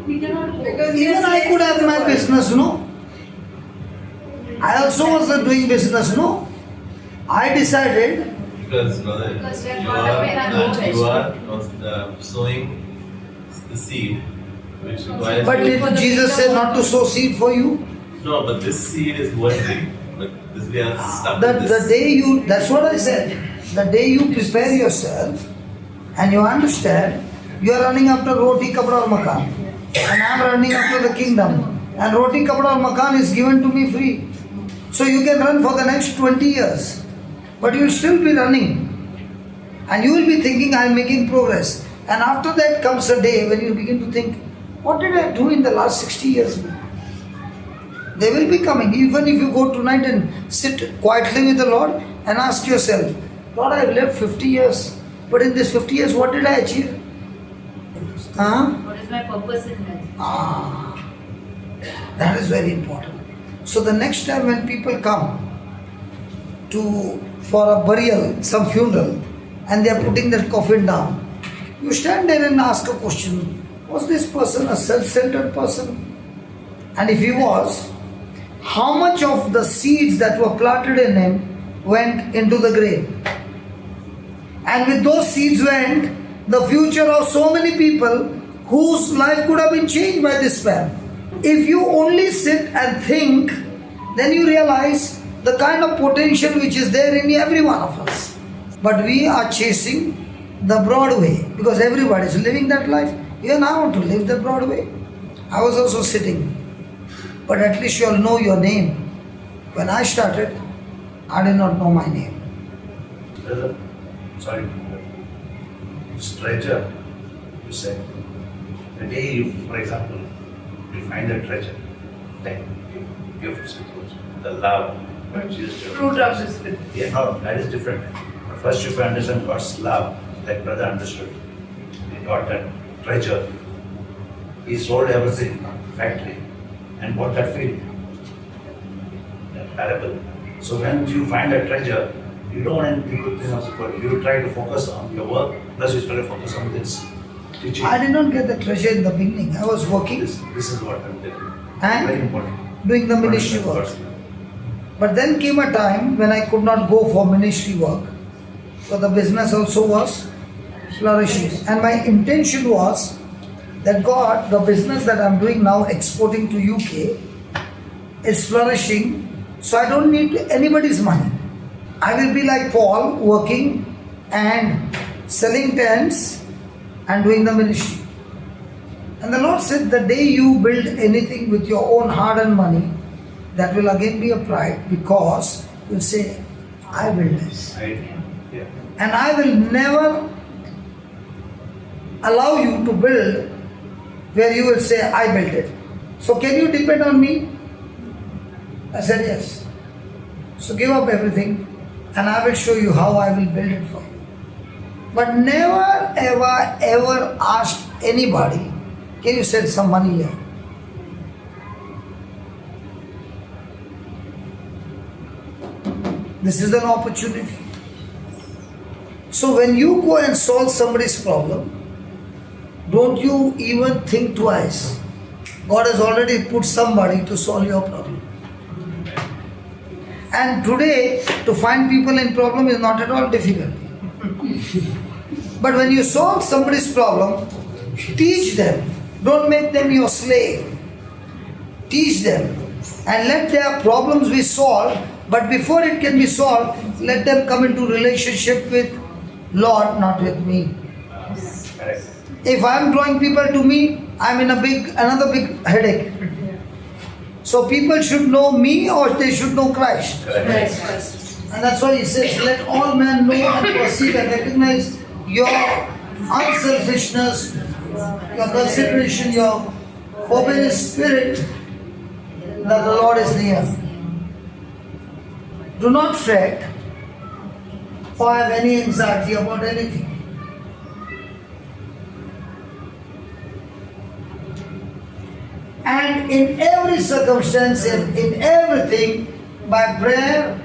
Speaker 5: We cannot go.
Speaker 2: Because
Speaker 1: Even I could have my business, no? I also was doing business, no? I decided,
Speaker 6: Because brother,
Speaker 3: Because we are
Speaker 6: you
Speaker 3: caught up in our own
Speaker 6: are sowing the seed which requires.
Speaker 1: but
Speaker 6: you-
Speaker 1: did Jesus say not to sow seed for you?
Speaker 6: No, but this seed is worldly. But this we are stuck
Speaker 1: That
Speaker 6: with
Speaker 1: the
Speaker 6: this.
Speaker 1: day you, that's what I said, the day you prepare yourself and you understand, you are running after roti, kapda or makan. And I am running after the kingdom. And roti, kapda or makan is given to me free. So you can run for the next 20 years. But you will still be running. And you will be thinking, I am making progress. And after that comes a day when you begin to think, what did I do in the last 60 years? They will be coming. Even if you go tonight and sit quietly with the Lord and ask yourself, Lord, I have lived 50 years. But in this 50 years, what did I achieve? Huh?
Speaker 3: What is my purpose in life?
Speaker 1: That is very important. So the next time when people come for a burial, some funeral, and they are putting that coffin down, you stand there and ask a question. Was this person a self-centered person? And if he was, how much of the seeds that were planted in him went into the grave? And with those seeds went the future of so many people whose life could have been changed by this man. If you only sit and think, then you realize the kind of potential which is there in every one of us. But we are chasing the broad way because everybody is living that life. Even I want to live the broad way. I was also sitting, but at least you all know your name. When I started, I did not know my name.
Speaker 8: Sorry. This treasure, you said. The day you, for example, you find a treasure, like gifts, the love, which is
Speaker 2: Fruit of the Spirit.
Speaker 8: Yeah, no, that is different. But first, you have to understand God's love, like brother understood. He got that treasure. He sold everything, factory, and bought that field. That parable. So when you find a treasure, you don't want people to think of God. You try to focus on your work, plus you try to focus on this teaching.
Speaker 1: I did not get the treasure in the beginning. I was working
Speaker 8: This is what I'm telling you.
Speaker 1: And?
Speaker 8: Very important.
Speaker 1: doing the ministry work. But then came a time when I could not go for ministry work. So the business also was flourishing. And my intention was that God, the business that I'm doing now, exporting to UK, is flourishing. So I don't need anybody's money. I will be like Paul, working and selling tents and doing the ministry. And the Lord said, the day you build anything with your own hard-earned money, that will again be a pride, because you'll say, I built this.
Speaker 8: Yeah.
Speaker 1: And I will never allow you to build where you will say, I built it. So can you depend on me? I said, yes. So give up everything and I will show you how I will build it for you. But never, ever, ever asked anybody, can you send some money here? This is an opportunity. So when you go and solve somebody's problem, don't you even think twice. God has already put somebody to solve your problem. And today, to find people in problem is not at all difficult. But when you solve somebody's problem, teach them. Don't make them your slave. Teach them and let their problems be solved. But before it can be solved, let them come into relationship with Lord, not with me.
Speaker 8: Correct.
Speaker 1: If I am drawing people to me, I am in another big headache. So people should know me or they should know Christ. And that's why he says, let all men know and perceive and recognize your unselfishness, your consideration, your forbearance spirit, that the Lord is near. Do not fret or have any anxiety about anything. And in every circumstance, in everything, by prayer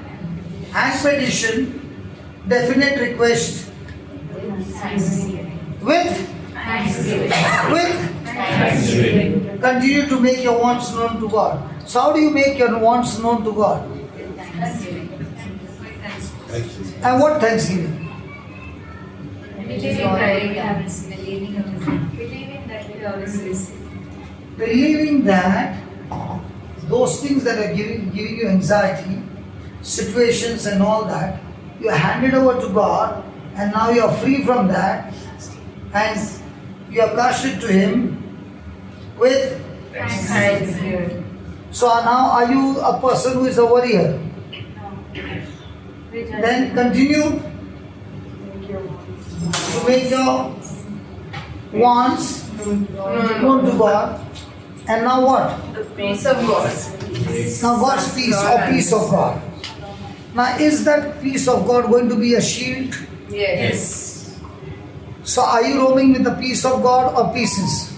Speaker 1: and petition, definite request, with continue to make your wants known to God. So how do you make your wants known to God? And what thanksgiving? Believing that those things that are giving you anxiety, situations and all that, you hand it over to God and now you are free from that and you have cast it to Him with
Speaker 2: Thanksgiving.
Speaker 1: So now are you a person who is a worrier? Then continue to make your wants known to God. And now what?
Speaker 2: The peace of God.
Speaker 1: Now God's peace or peace of God. Now is that peace of God going to be a shield?
Speaker 2: Yes.
Speaker 1: So are you roaming with the peace of God or pieces?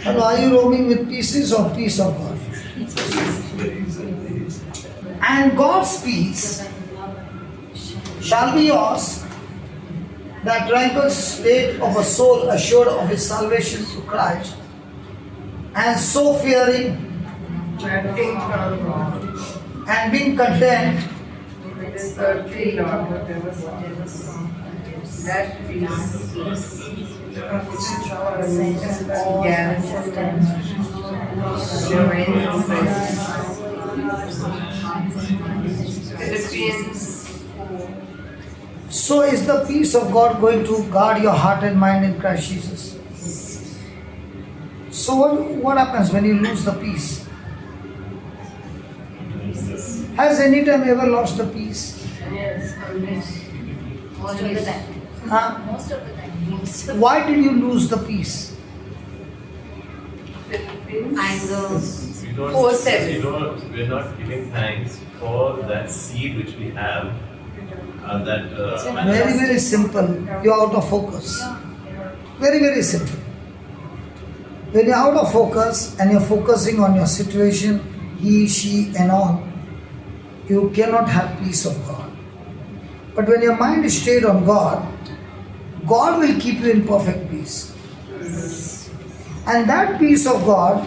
Speaker 1: Hello, are you roaming with pieces or peace of God? And God's peace shall be yours, that tranquil state of a soul assured of its salvation through Christ, and so fearing
Speaker 2: Acting from God.
Speaker 1: and being content
Speaker 2: With this earthly Lord, whatever that peace. Philippians.
Speaker 1: So is the peace of God going to guard your heart and mind in Christ Jesus? So what happens when you lose the peace? Has any time ever lost the peace?
Speaker 2: Yes, always.
Speaker 3: Most of the time.
Speaker 1: Huh?
Speaker 3: Most of the time.
Speaker 1: Why did you lose the peace?
Speaker 2: Philippines.
Speaker 3: Anger.
Speaker 6: We're not giving thanks for that seed which we have.
Speaker 1: Very, very simple. You're out of focus. Very, very simple. When you're out of focus and you're focusing on your situation, he, she, and all, you cannot have peace of God. But when your mind is stayed on God, God will keep you in perfect peace. And that peace of God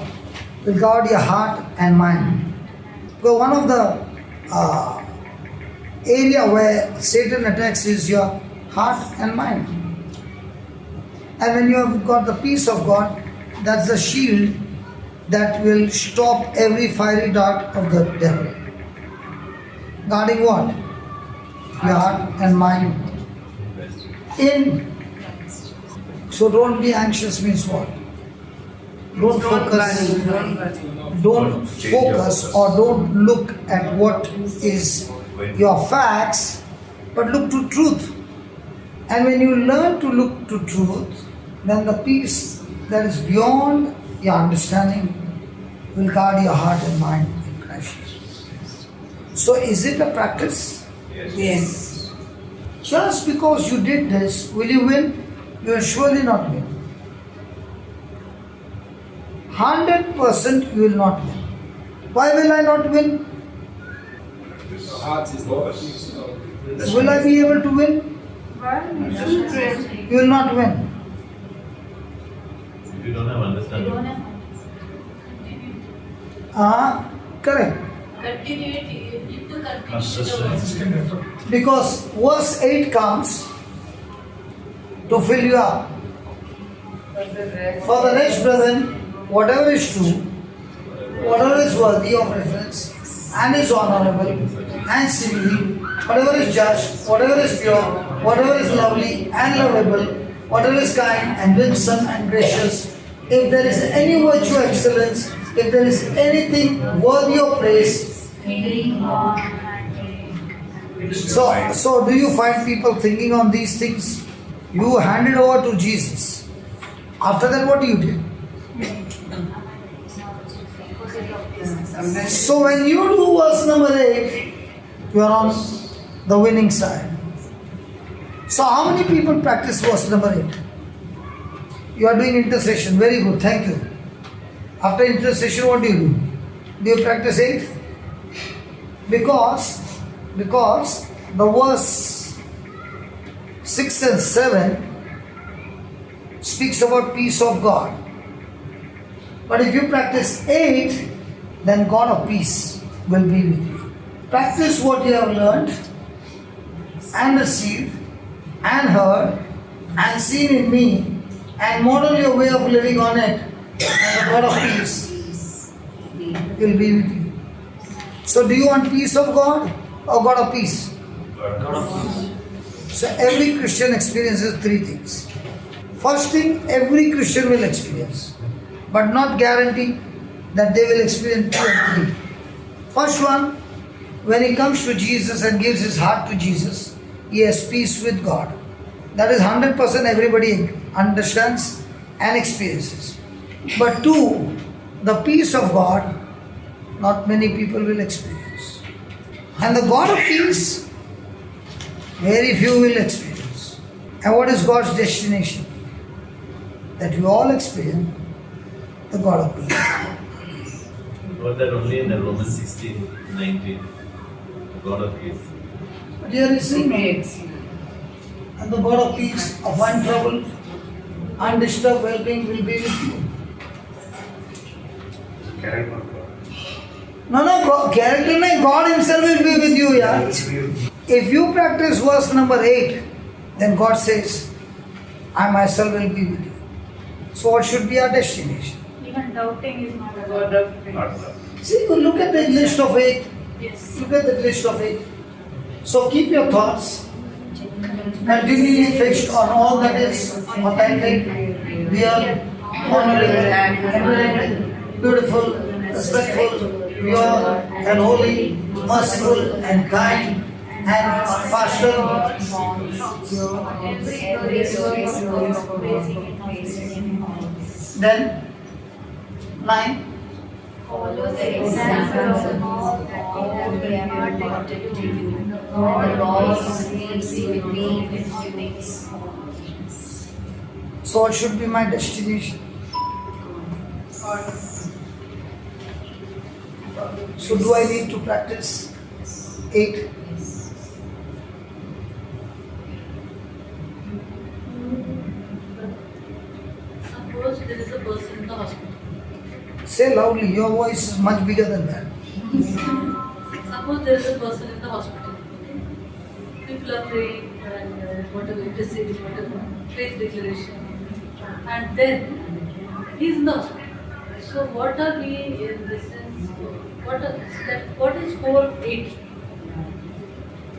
Speaker 1: will guard your heart and mind. Because one of the area where Satan attacks is your heart and mind. And when you have got the peace of God, that's the shield that will stop every fiery dart of the devil. Guarding what? Your heart and mind. So don't be anxious means what? Don't focus. Don't focus or don't look at what is your facts, but look to truth. And when you learn to look to truth, then the peace that is beyond your understanding will guard your heart and mind in Christ Jesus. So is it a practice?
Speaker 2: Yes.
Speaker 1: Just because you did this, will you win? You will surely not win. 100% you will not win. Why will I not win? Will I be able to win?
Speaker 2: Why? You should pray.
Speaker 1: You will not win.
Speaker 6: If you don't have
Speaker 3: You
Speaker 6: understanding.
Speaker 3: don't have
Speaker 1: Correct.
Speaker 5: Continue it, you need to continue
Speaker 8: Consistent.
Speaker 1: Because verse 8 comes to fill you up.
Speaker 2: But the rest.
Speaker 1: For the rest, brethren, whatever is true, whatever is worthy of reference, and is honorable, and seemly, whatever is just, whatever is pure, whatever is lovely and lovable, whatever is kind and winsome and gracious, if there is any virtue or excellence, if there is anything worthy of praise, so do you find people thinking on these things? You hand it over to Jesus. After that, what do you do? So when you do verse number 8, you are on the winning side. So how many people practice verse number 8? You are doing intercession. Very good. Thank you. After intercession, what do you do? Do you practice 8? Because the verse 6 and 7 speaks about peace of God. But if you practice 8, then God of peace will be with you. Practice what you have learned and received and heard and seen in me, and model your way of living on it, and the God of peace will be with you. So do you want peace of God or God of peace? So every Christian experiences 3 things. First thing, every Christian will experience, but not guarantee that they will experience 2 and 3. First one, when he comes to Jesus and gives his heart to Jesus, he has peace with God. That is 100% everybody understands and experiences. But 2, the peace of God, not many people will experience. And the God of peace, very few will experience. And what is God's destination? That we all experience the God of peace.
Speaker 6: Or that only in the Romans 16:19, God of peace.
Speaker 1: But here is saying, and the God of peace, of untroubled, undisturbed well-being will be with you.
Speaker 8: Character of God.
Speaker 1: No, character nahi, God himself will be with you, yeah. If you practice verse number 8, then God says, I myself will be with you. So what should be our destination?
Speaker 5: Even doubting is not a
Speaker 2: God of peace.
Speaker 8: Not love.
Speaker 1: See, look at the list of 8.
Speaker 5: Yes.
Speaker 1: Look at the list of 8. So keep your thoughts continually fixed on all that is authentic, real, honorable, enduring, beautiful, respectful, pure and holy, merciful and kind, and faster. Then 9.
Speaker 3: Follow the example of all we are not to do. God always leads with me with units.
Speaker 1: So what should be my destination? So do I need to practice 8?
Speaker 5: Suppose there is a person in the hospital.
Speaker 1: Say loudly, your voice is much bigger than that.
Speaker 5: Suppose there is a person in the hospital. Okay? People are praying and whatever, interceding, whatever, faith declaration. And then he is in the hospital. So what are we in this sense? What is 4:8?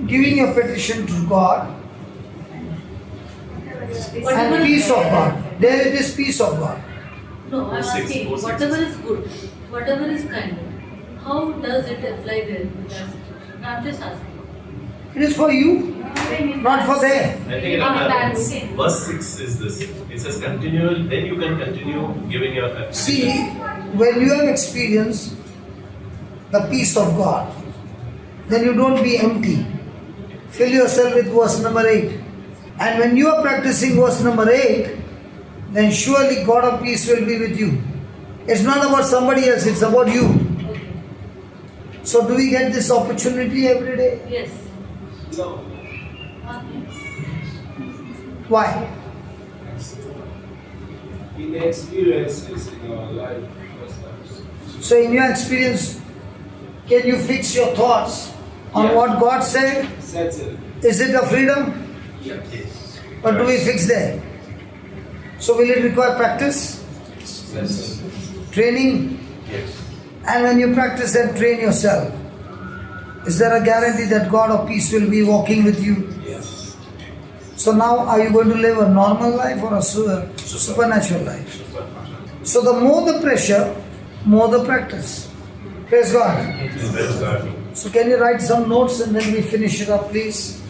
Speaker 1: Giving your petition to God and peace of God. There it is peace of God.
Speaker 5: No, I am
Speaker 6: Six,
Speaker 5: asking,
Speaker 6: four, six.
Speaker 5: whatever is good, whatever is kind, how does it apply there in that situation? I am just asking.
Speaker 1: It is for you, not for them.
Speaker 6: I think
Speaker 3: that's it.
Speaker 6: verse 6 is this. It says continual, then you can continue giving your
Speaker 1: See, when you have experienced the peace of God, then you don't be empty. Fill yourself with verse number 8. And when you are practicing verse number 8, then surely God of peace will be with you. It's not about somebody else, it's about you.
Speaker 5: Okay.
Speaker 1: So do we get this opportunity every day?
Speaker 5: Yes.
Speaker 6: No.
Speaker 5: Okay.
Speaker 1: Why?
Speaker 4: In the experiences in our life, first times.
Speaker 1: So in your experience, can you fix your thoughts on
Speaker 4: Yeah.
Speaker 1: what God said?
Speaker 4: Settle.
Speaker 1: Is it a freedom?
Speaker 4: Yes.
Speaker 1: Or do we fix there? So will it require practice,
Speaker 4: Settle.
Speaker 1: training?
Speaker 8: Yes.
Speaker 1: And when you practice and train yourself, is there a guarantee that God of peace will be walking with you?
Speaker 4: Yes.
Speaker 1: So now are you going to live a normal life or a supernatural life? So the more the pressure, more the practice. Praise God.
Speaker 8: Praise God.
Speaker 1: So can you write some notes and then we finish it up, please?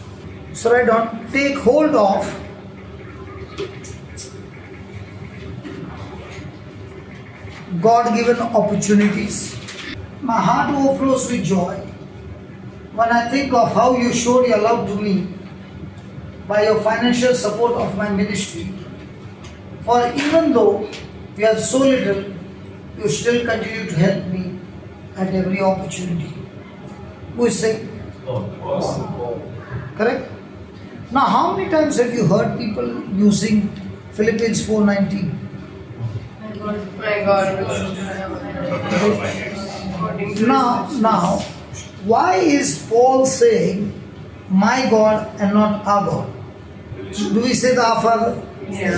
Speaker 1: So write down, take hold of God-given opportunities. My heart overflows with joy when I think of how you showed your love to me by your financial support of my ministry. For even though you have so little, you still continue to help me at every opportunity. Who is saying? Correct? Now, how many times have you heard people using Philippians 4:19?
Speaker 2: My God.
Speaker 1: Now, why is Paul saying my God and not our God? Do we say the our Father?
Speaker 2: Yeah.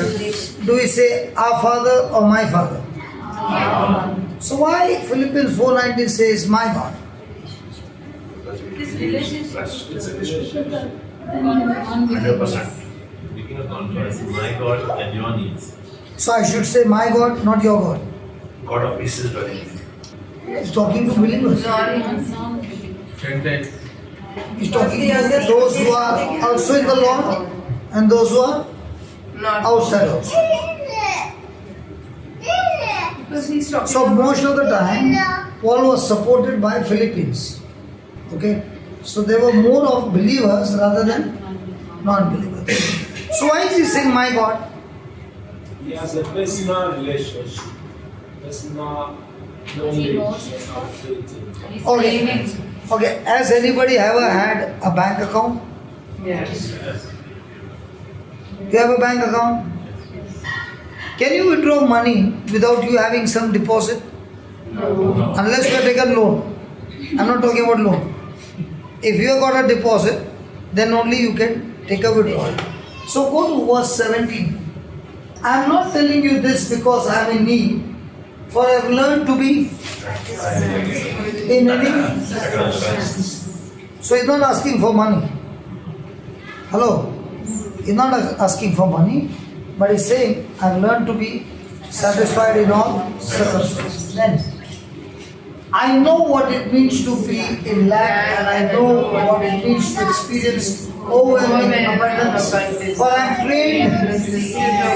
Speaker 1: Do we say our Father or my Father? So why Philippians 4:19 says my God?
Speaker 5: This relationship.
Speaker 8: It's a relationship.
Speaker 3: 100%.
Speaker 8: 100%.
Speaker 6: Speaking of contrast, my God and your needs.
Speaker 1: So I should say my God, not your God.
Speaker 8: God of peace is dwelling in you.
Speaker 1: He's talking to believers.
Speaker 7: Gentiles.
Speaker 1: He's talking to those who are also in the Lord and those who are
Speaker 2: Not
Speaker 1: outside also.
Speaker 2: because he's talking
Speaker 1: So
Speaker 2: about
Speaker 1: most of the time, Paul was supported by Philippines. Okay? So they were more of believers rather than non-believers. So why is he saying my God?
Speaker 4: He has a personal relationship. Personal knowledge of faith.
Speaker 3: He's
Speaker 1: Okay.
Speaker 3: claiming.
Speaker 1: Okay, has anybody ever had a bank account?
Speaker 2: yes.
Speaker 1: You have a bank account? Can you withdraw money without you having some deposit? Unless you have taken loan. I'm not talking about loan. If you have got a deposit, then only you can take a withdrawal. So go to verse 17. I'm not telling you this because I am in need, for I have learned to be in any. So he's not asking for money. Hello? He's not asking for money, but he's saying, I've learned to be satisfied in all circumstances. Then, I know what it means to be in lack, and I know what it means to experience overwhelming abundance. For I am trained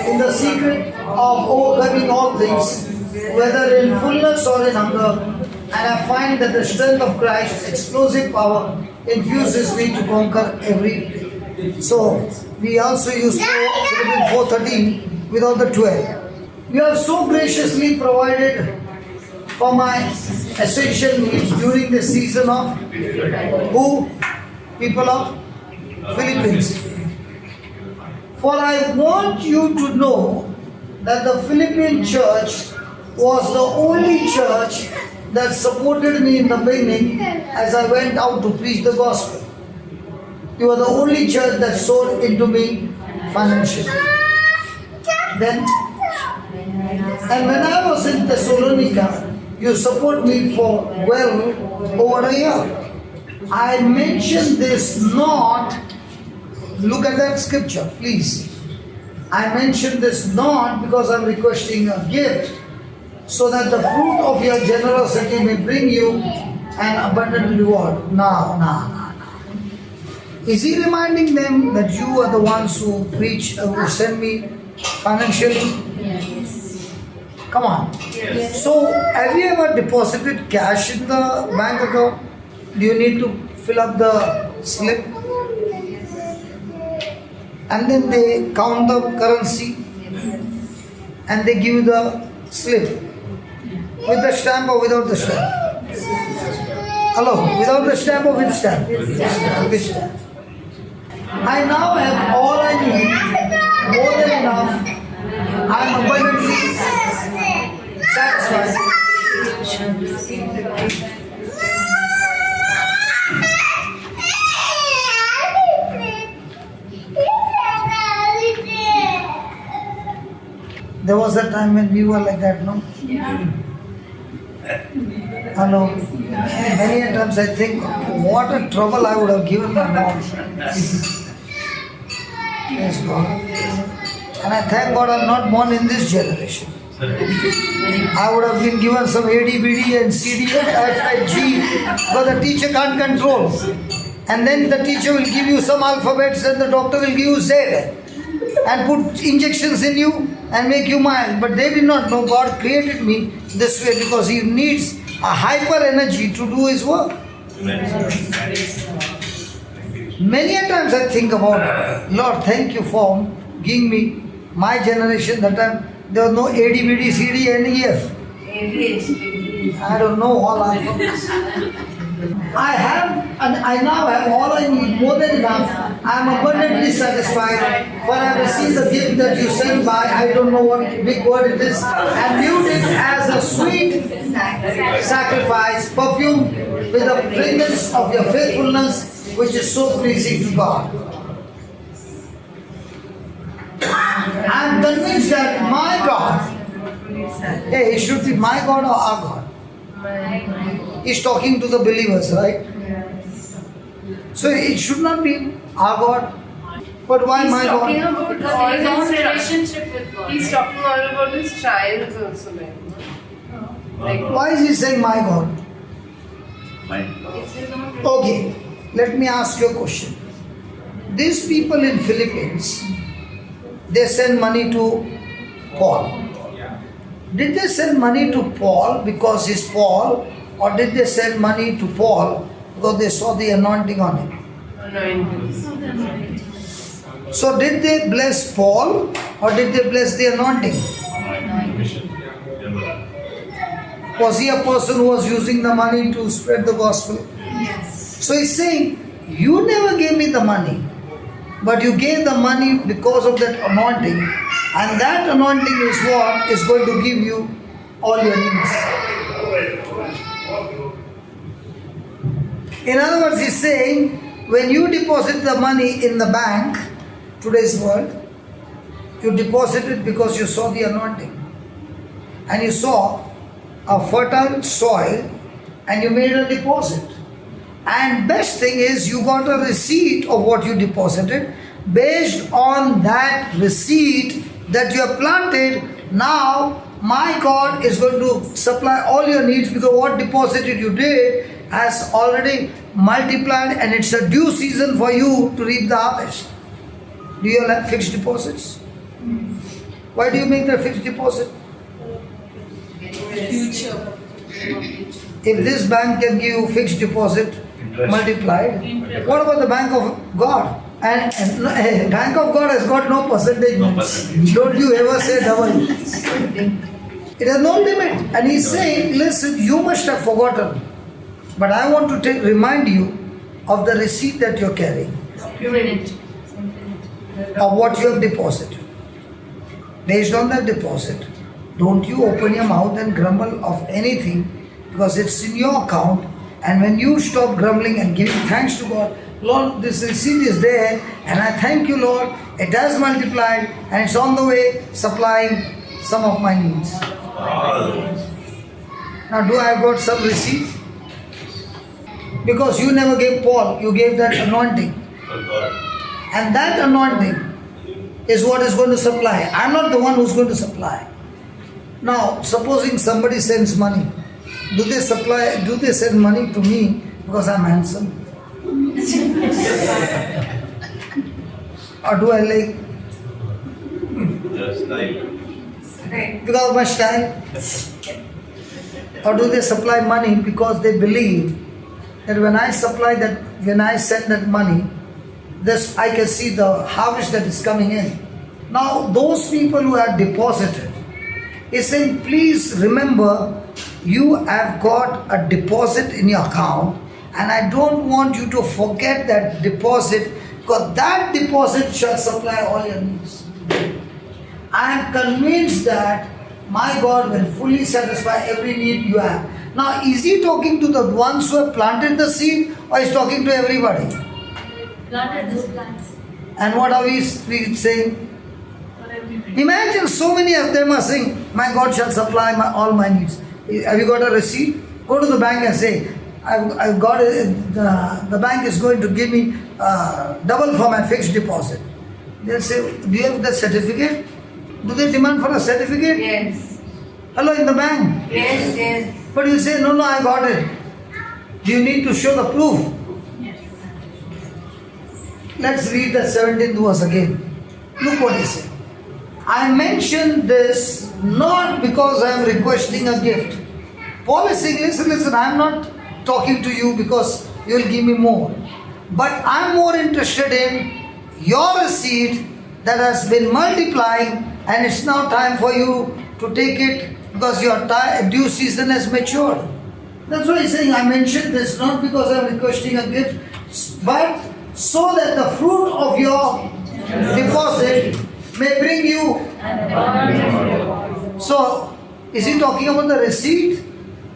Speaker 1: in the secret of overcoming all things, whether in fullness or in hunger, and I find that the strength of Christ's explosive power infuses me to conquer every. So we also use Philippians 4:13 without the 12. You have so graciously provided for my essential needs during the season of who? People of Philippines. For I want you to know that the Philippine church was the only church that supported me in the beginning as I went out to preach the gospel. You are the only church that sold into me financially. Then, and when I was in Thessalonica, you support me for well over a year. I mention this not, look at that scripture, please. I mention this not because I'm requesting a gift, so that the fruit of your generosity may bring you an abundant reward. No. Is he reminding them that you are the ones who preach, who send me financially?
Speaker 3: Yes.
Speaker 1: Come on.
Speaker 2: Yes.
Speaker 1: So, have you ever deposited cash in the bank account? Do you need to fill up the slip? And then they count the currency and they give you the slip with the stamp or without the stamp? Hello, without the stamp or with stamp? With stamp. I now have all I need There was a time when we were like that, no? Hello. Many a times I think, what a trouble I would have given my mom. Yes, God. And I thank God I'm not born in this generation. I would have been given some ADBD and CD and F and G, but the teacher can't control. And then the teacher will give you some alphabets and the doctor will give you Z and put injections in you and make you mild. But they did not know God created me this way because He needs a hyper energy to do His work. Many a times I think about, Lord, thank you for giving me my generation. That time there was no ADBD, CD and EF. I don't know all alphabets. I have, and I now have all I need, more than enough. I am abundantly satisfied, for I have received the gift that you sent by, I don't know what big word it is, and viewed it as a sweet sacrifice, perfumed with the fragrance of your faithfulness, which is so pleasing to God. I am convinced that my God, hey, it should be my God or our God. He's talking to the believers, right? So it should not be our God. But why my God?
Speaker 2: He's talking about all
Speaker 3: His own
Speaker 2: his
Speaker 3: relationship with God.
Speaker 2: He's talking all about his trials also, like
Speaker 1: Why is he saying my God?
Speaker 3: It's his own
Speaker 1: Okay, let me ask you a question. These people in Philippines, they send money to Paul. Did they send money to Paul because he's Paul, or did they send money to Paul because they saw the anointing on him?
Speaker 2: anointing.
Speaker 1: So did they bless Paul or did they bless the anointing? Was he a person who was using the money to spread the gospel?
Speaker 3: Yes.
Speaker 1: So he's saying, you never gave me the money, but you gave the money because of that anointing, and that anointing is what is going to give you all your needs. In other words, he's saying, when you deposit the money in the bank, today's world, you deposit it because you saw the anointing. And you saw a fertile soil and you made a deposit. And best thing is you got a receipt of what you deposited. Based on that receipt that you have planted, now my God is going to supply all your needs because what deposited you did has already multiplied and it's a due season for you to reap the harvest. Do you all have fixed deposits? Why do you make the fixed deposit?
Speaker 5: Future.
Speaker 1: If this bank can give you fixed deposit multiplied, what about the Bank of God? And Bank of God has got no percentage. Don't you ever say double. It has no limit. And he's saying, listen, you must have forgotten. But I want to remind you of the receipt that you're carrying, of what you have deposited. Based on that deposit, don't you open your mouth and grumble of anything because it's in your account. And when you stop grumbling and giving thanks to God, Lord, this receipt is there and I thank you, Lord, it has multiplied and it's on the way supplying some of my needs. Now, do I have got some receipt? Because you never gave Paul, you gave that anointing. And that anointing is what is going to supply. I'm not the one who's going to supply. Now, supposing somebody sends money, do they send money to me because I'm handsome? Or do I like because of my style? Or do they supply money because they believe that when I send that money, this I can see the harvest that is coming in. Now those people who have deposited, he's saying, please remember, you have got a deposit in your account and I don't want you to forget that deposit because that deposit shall supply all your needs. I am convinced that my God will fully satisfy every need you have. Now, is he talking to the ones who have planted the seed or is talking to everybody?
Speaker 3: Planted those plants.
Speaker 1: And what are we saying?
Speaker 5: For everybody.
Speaker 1: Imagine so many of them are saying, my God shall supply all my needs. Have you got a receipt? Go to the bank and say, I've got it, the bank is going to give me double for my fixed deposit. They'll say, do you have the certificate? Do they demand for a certificate?
Speaker 2: Yes.
Speaker 1: Hello, in the bank.
Speaker 2: Yes, yes.
Speaker 1: But you say, no, I got it. Do you need to show the proof? Let's read the 17th verse again. Look what he said. I mentioned this not because I am requesting a gift. Paul is saying, listen, I am not talking to you because you will give me more. But I am more interested in your receipt that has been multiplying, and it's now time for you to take it because your due season has matured. That's why he's saying, I mentioned this not because I am requesting a gift, but so that the fruit of your deposit may bring you. So, is he talking about the receipt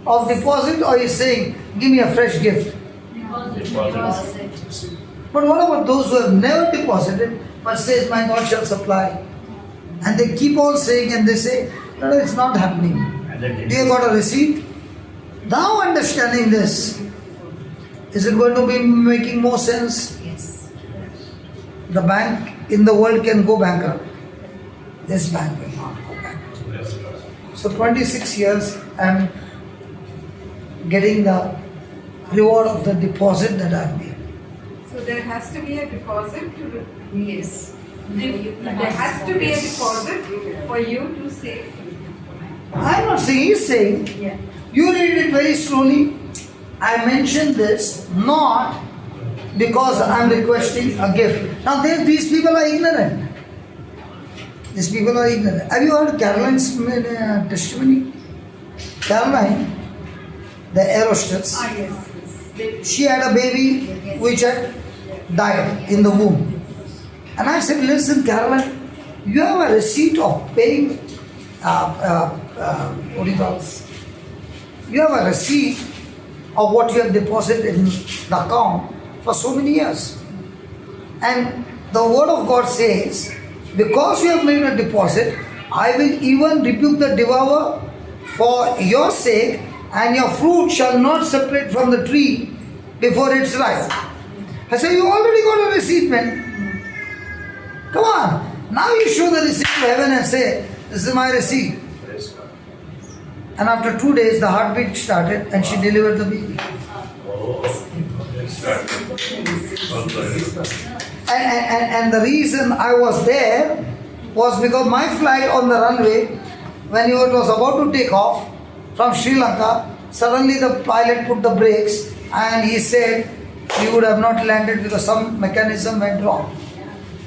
Speaker 1: of deposit, or is he saying, give me a fresh gift? But what about those who have never deposited but says, my God shall supply? And they keep on saying, and they say, no, it's not happening. Do you got a receipt? Now understanding this, is it going to be making more sense?
Speaker 3: Yes.
Speaker 1: The bank in the world can go bankrupt. This bank will not go bankrupt. So 26 years I'm getting the reward of the deposit that I've made.
Speaker 2: So there has to be a deposit to
Speaker 3: Yes.
Speaker 2: there has to be a deposit for you to save.
Speaker 1: I'm not saying, he's saying, you read it very slowly. I mentioned this not because I'm requesting a gift. Now these people are ignorant. These people are ignorant. Have you heard Caroline's testimony? Caroline, the air hostess, she had a baby which had died in the womb. And I said, listen, Caroline, you have a receipt of paying, what do you call it? You have a receipt of what you have deposited in the account for so many years. And the word of God says, because you have made a deposit, I will even rebuke the devourer for your sake, and your fruit shall not separate from the tree before it's ripe. I said, you already got a receipt, man. Come on. Now you show the receipt to heaven and say, this is my receipt. And after 2 days, the heartbeat started and she delivered the baby. And the reason I was there was because my flight on the runway, when it was about to take off from Sri Lanka, suddenly the pilot put the brakes and he said he would have not landed because some mechanism went wrong.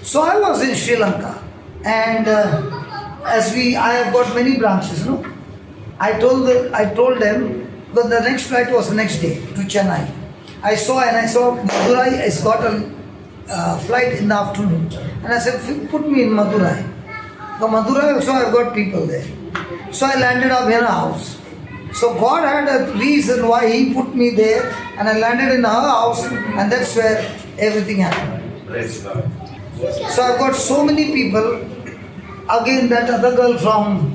Speaker 1: So I was in Sri Lanka, and I have got many branches, no? I told them, because the next flight was the next day to Chennai. I saw Madurai has got a flight in the afternoon. And I said, put me in Madurai. The Madurai also I've got people there. So I landed up in a house. So God had a reason why He put me there, and I landed in her house, and that's where everything happened. So I've got so many people. Again, that other girl from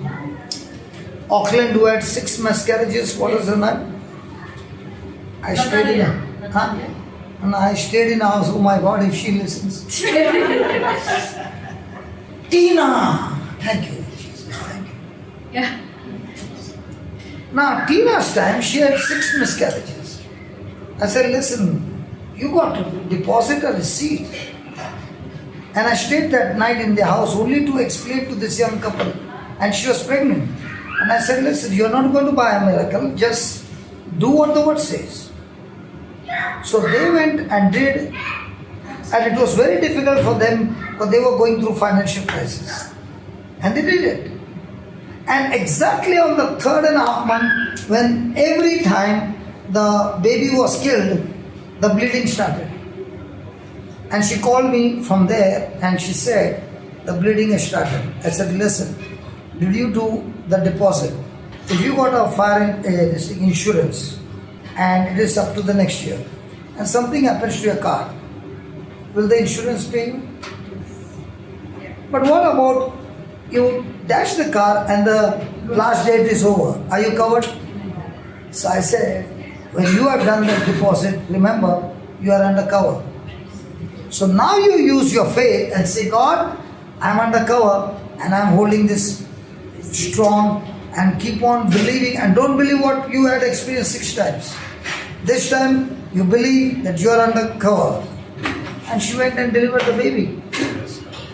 Speaker 1: Auckland who had 6 miscarriages, what was her name? I stayed in a house, oh my God, if she listens. Tina! Thank you, Jesus, thank you.
Speaker 3: Yeah.
Speaker 1: Now, Tina's time, she had 6 miscarriages. I said, listen, you got to deposit a receipt. And I stayed that night in the house only to explain to this young couple. And she was pregnant. And I said, listen, you're not going to buy a miracle, just do what the word says. So they went and did, and it was very difficult for them because they were going through financial crisis. And they did it. And exactly on the 3.5 month, when every time the baby was killed, the bleeding started. And she called me from there and she said, the bleeding has started. I said, listen, did you do the deposit? If you got a fire insurance and it is up to the next year and something happens to your car, will the insurance pay you? But what about You dash the car and the last date is over. Are you covered? So I said, when you have done the deposit, remember, you are undercover. So now you use your faith and say, God, I'm undercover and I'm holding this strong, and keep on believing, and don't believe what you had experienced 6 times. This time you believe that you are undercover. And she went and delivered the baby.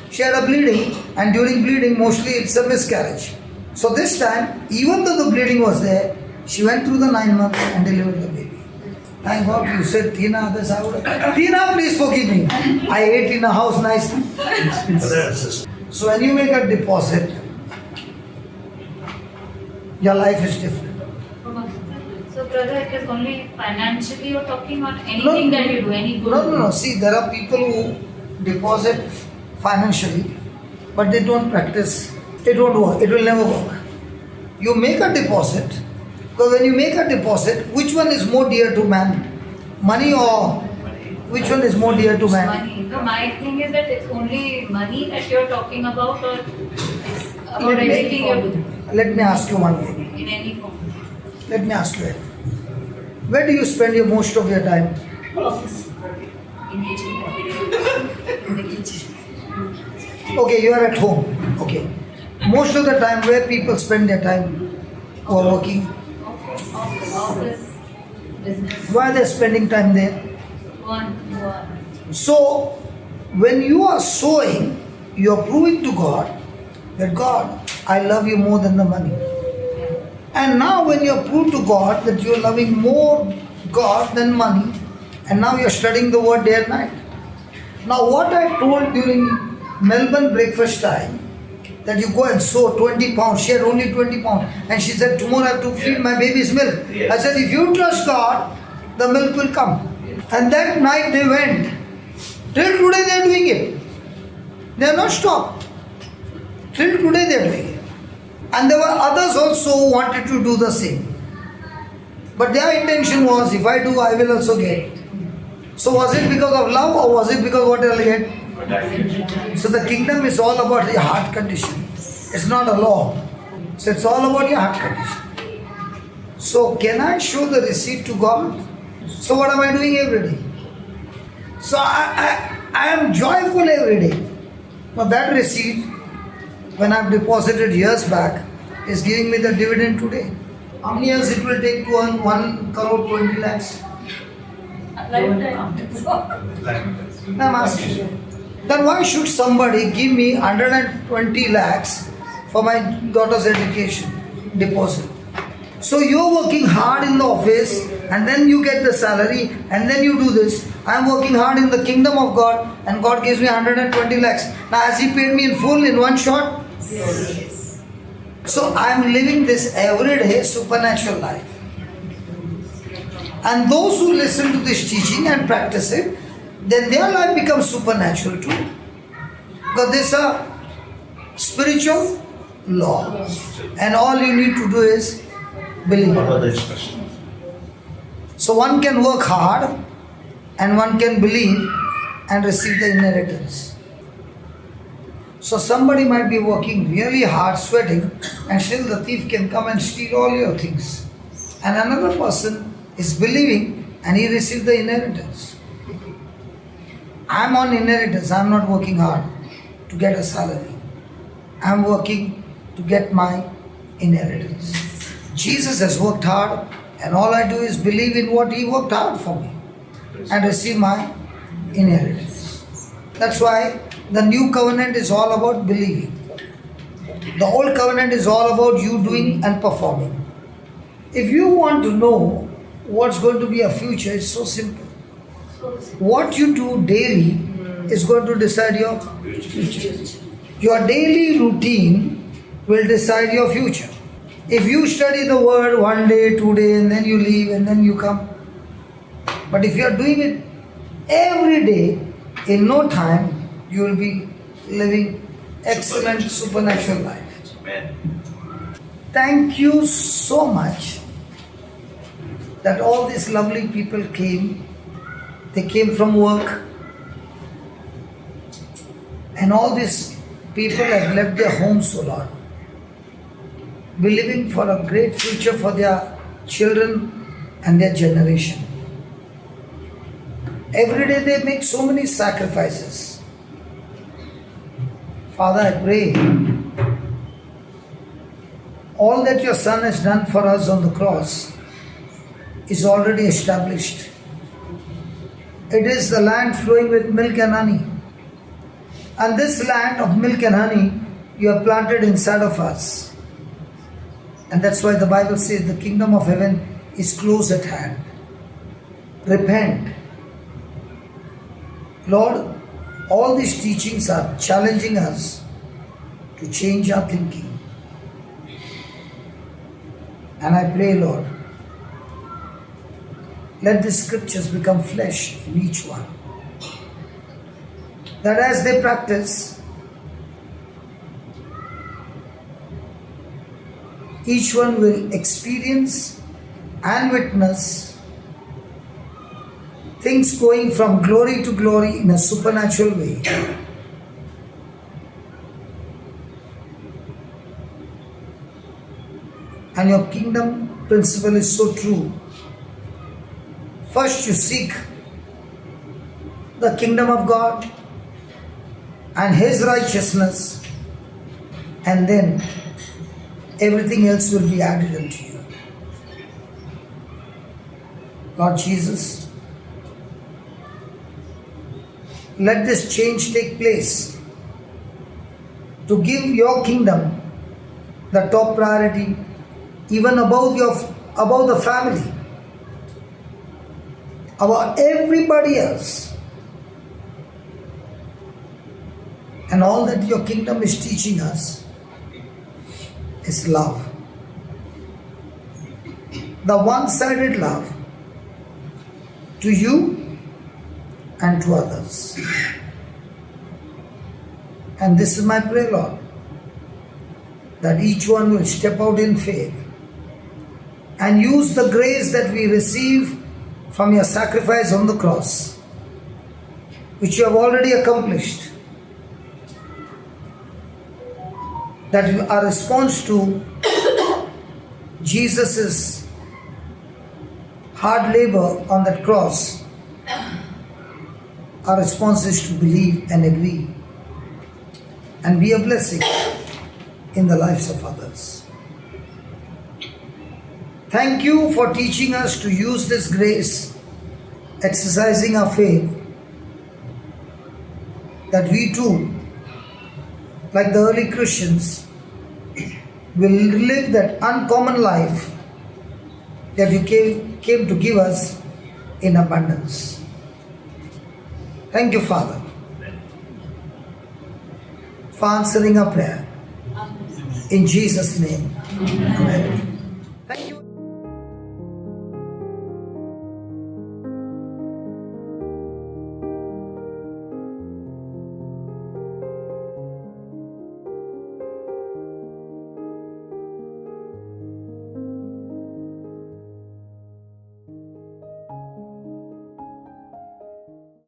Speaker 1: She had a bleeding, and during bleeding mostly it's a miscarriage. So this time, even though the bleeding was there, she went through the 9 months and delivered the baby. Thank God you said, Tina, this I would have. Tina, please forgive me. I ate in a house nicely. So when you make a deposit, your life is different.
Speaker 3: So brother, it is only financially you're talking, or anything that you do, any good?
Speaker 1: No. See, there are people who deposit financially, but they don't practice. It won't work. It will never work. You make a deposit, because when you make a deposit, which one is more dear to man? Money or which one is more dear to man?
Speaker 3: Money. No, my thing is that it's only money that you're talking about, or it's about everything you do
Speaker 1: Let me ask you one thing.
Speaker 3: in any form.
Speaker 1: Let me ask you. Where do you spend most of your time?
Speaker 3: In kitchen. In the kitchen.
Speaker 1: Okay, you are at home. Okay. Most of the time, where people spend their time who are working,
Speaker 3: Office, business.
Speaker 1: why they are spending time there?
Speaker 3: One.
Speaker 1: So, when you are sowing, you are proving to God that God, I love you more than the money. And now when you have proved to God that you are loving more God than money, and now you are studying the word day and night. Now what I told during Melbourne breakfast time, that you go and sow 20 pounds, she had only 20 pounds, and she said, tomorrow I have to feed my baby's milk. I said, if you trust God, the milk will come. And that night they went. Till today they are doing it. They are not stopped. Till today they are doing it. And there were others also who wanted to do the same. But their intention was, if I do, I will also get. So was it because of love, or was it because what I'll get? So the kingdom is all about your heart condition. It's not a law. So it's all about your heart condition. So can I show the receipt to God? So what am I doing every day? So I am joyful every day. Now that receipt, when I've deposited years back, is giving me the dividend today. How many years it will take to earn 1 crore 20 lakhs?
Speaker 5: Lifetime.
Speaker 1: Now I'm asking you. Then why should somebody give me 120 lakhs for my daughter's education deposit? So you're working hard in the office, and then you get the salary, and then you do this. I'm working hard in the kingdom of God, and God gives me 120 lakhs. Now has He paid me in full in one shot?
Speaker 3: Yes.
Speaker 1: So I'm living this everyday supernatural life. And those who listen to this teaching and practice it, then their life becomes supernatural too. Because this is a spiritual law. And all you need to do is believe. So one can work hard and one can believe and receive the inheritance. So somebody might be working really hard, sweating, and still the thief can come and steal all your things. And another person is believing and he received the inheritance. I am on inheritance. I am not working hard to get a salary. I am working to get my inheritance. Jesus has worked hard, and all I do is believe in what He worked hard for me and receive my inheritance. That's why the new covenant is all about believing. The old covenant is all about you doing and performing. If you want to know what's going to be a future, it's so simple. What you do daily is going to decide your future. Your daily routine will decide your future. If you study the word one day, 2 days, and then you leave and then you come. But if you are doing it every day, in no time, you will be living excellent supernatural life. Thank you so much that all these lovely people came. They came from work. And all these people have left their homes, O Lord, believing for a great future for their children and their generation. Every day they make so many sacrifices. Father, I pray all that your Son has done for us on the cross is already established. It is the land flowing with milk and honey. And this land of milk and honey you have planted inside of us. And that's why the Bible says the kingdom of heaven is close at hand. Repent. Lord, all these teachings are challenging us to change our thinking. And I pray, Lord, let the scriptures become flesh in each one. That as they practice, each one will experience and witness things going from glory to glory in a supernatural way. And your kingdom principle is so true. First you seek the kingdom of God and His righteousness, and then everything else will be added unto you. Lord Jesus, let this change take place to give your kingdom the top priority, even above the family, above everybody else. And all that your kingdom is teaching us is love. The one-sided love to you and to others. And this is my prayer, Lord, that each one will step out in faith and use the grace that we receive from your sacrifice on the cross, which you have already accomplished. That our response to Jesus' hard labor on that cross, our response is to believe and agree and be a blessing in the lives of others. Thank you for teaching us to use this grace, exercising our faith, that we too, like the early Christians, will live that uncommon life that you came to give us in abundance. Thank you, Father, for answering our prayer. In Jesus' name, amen.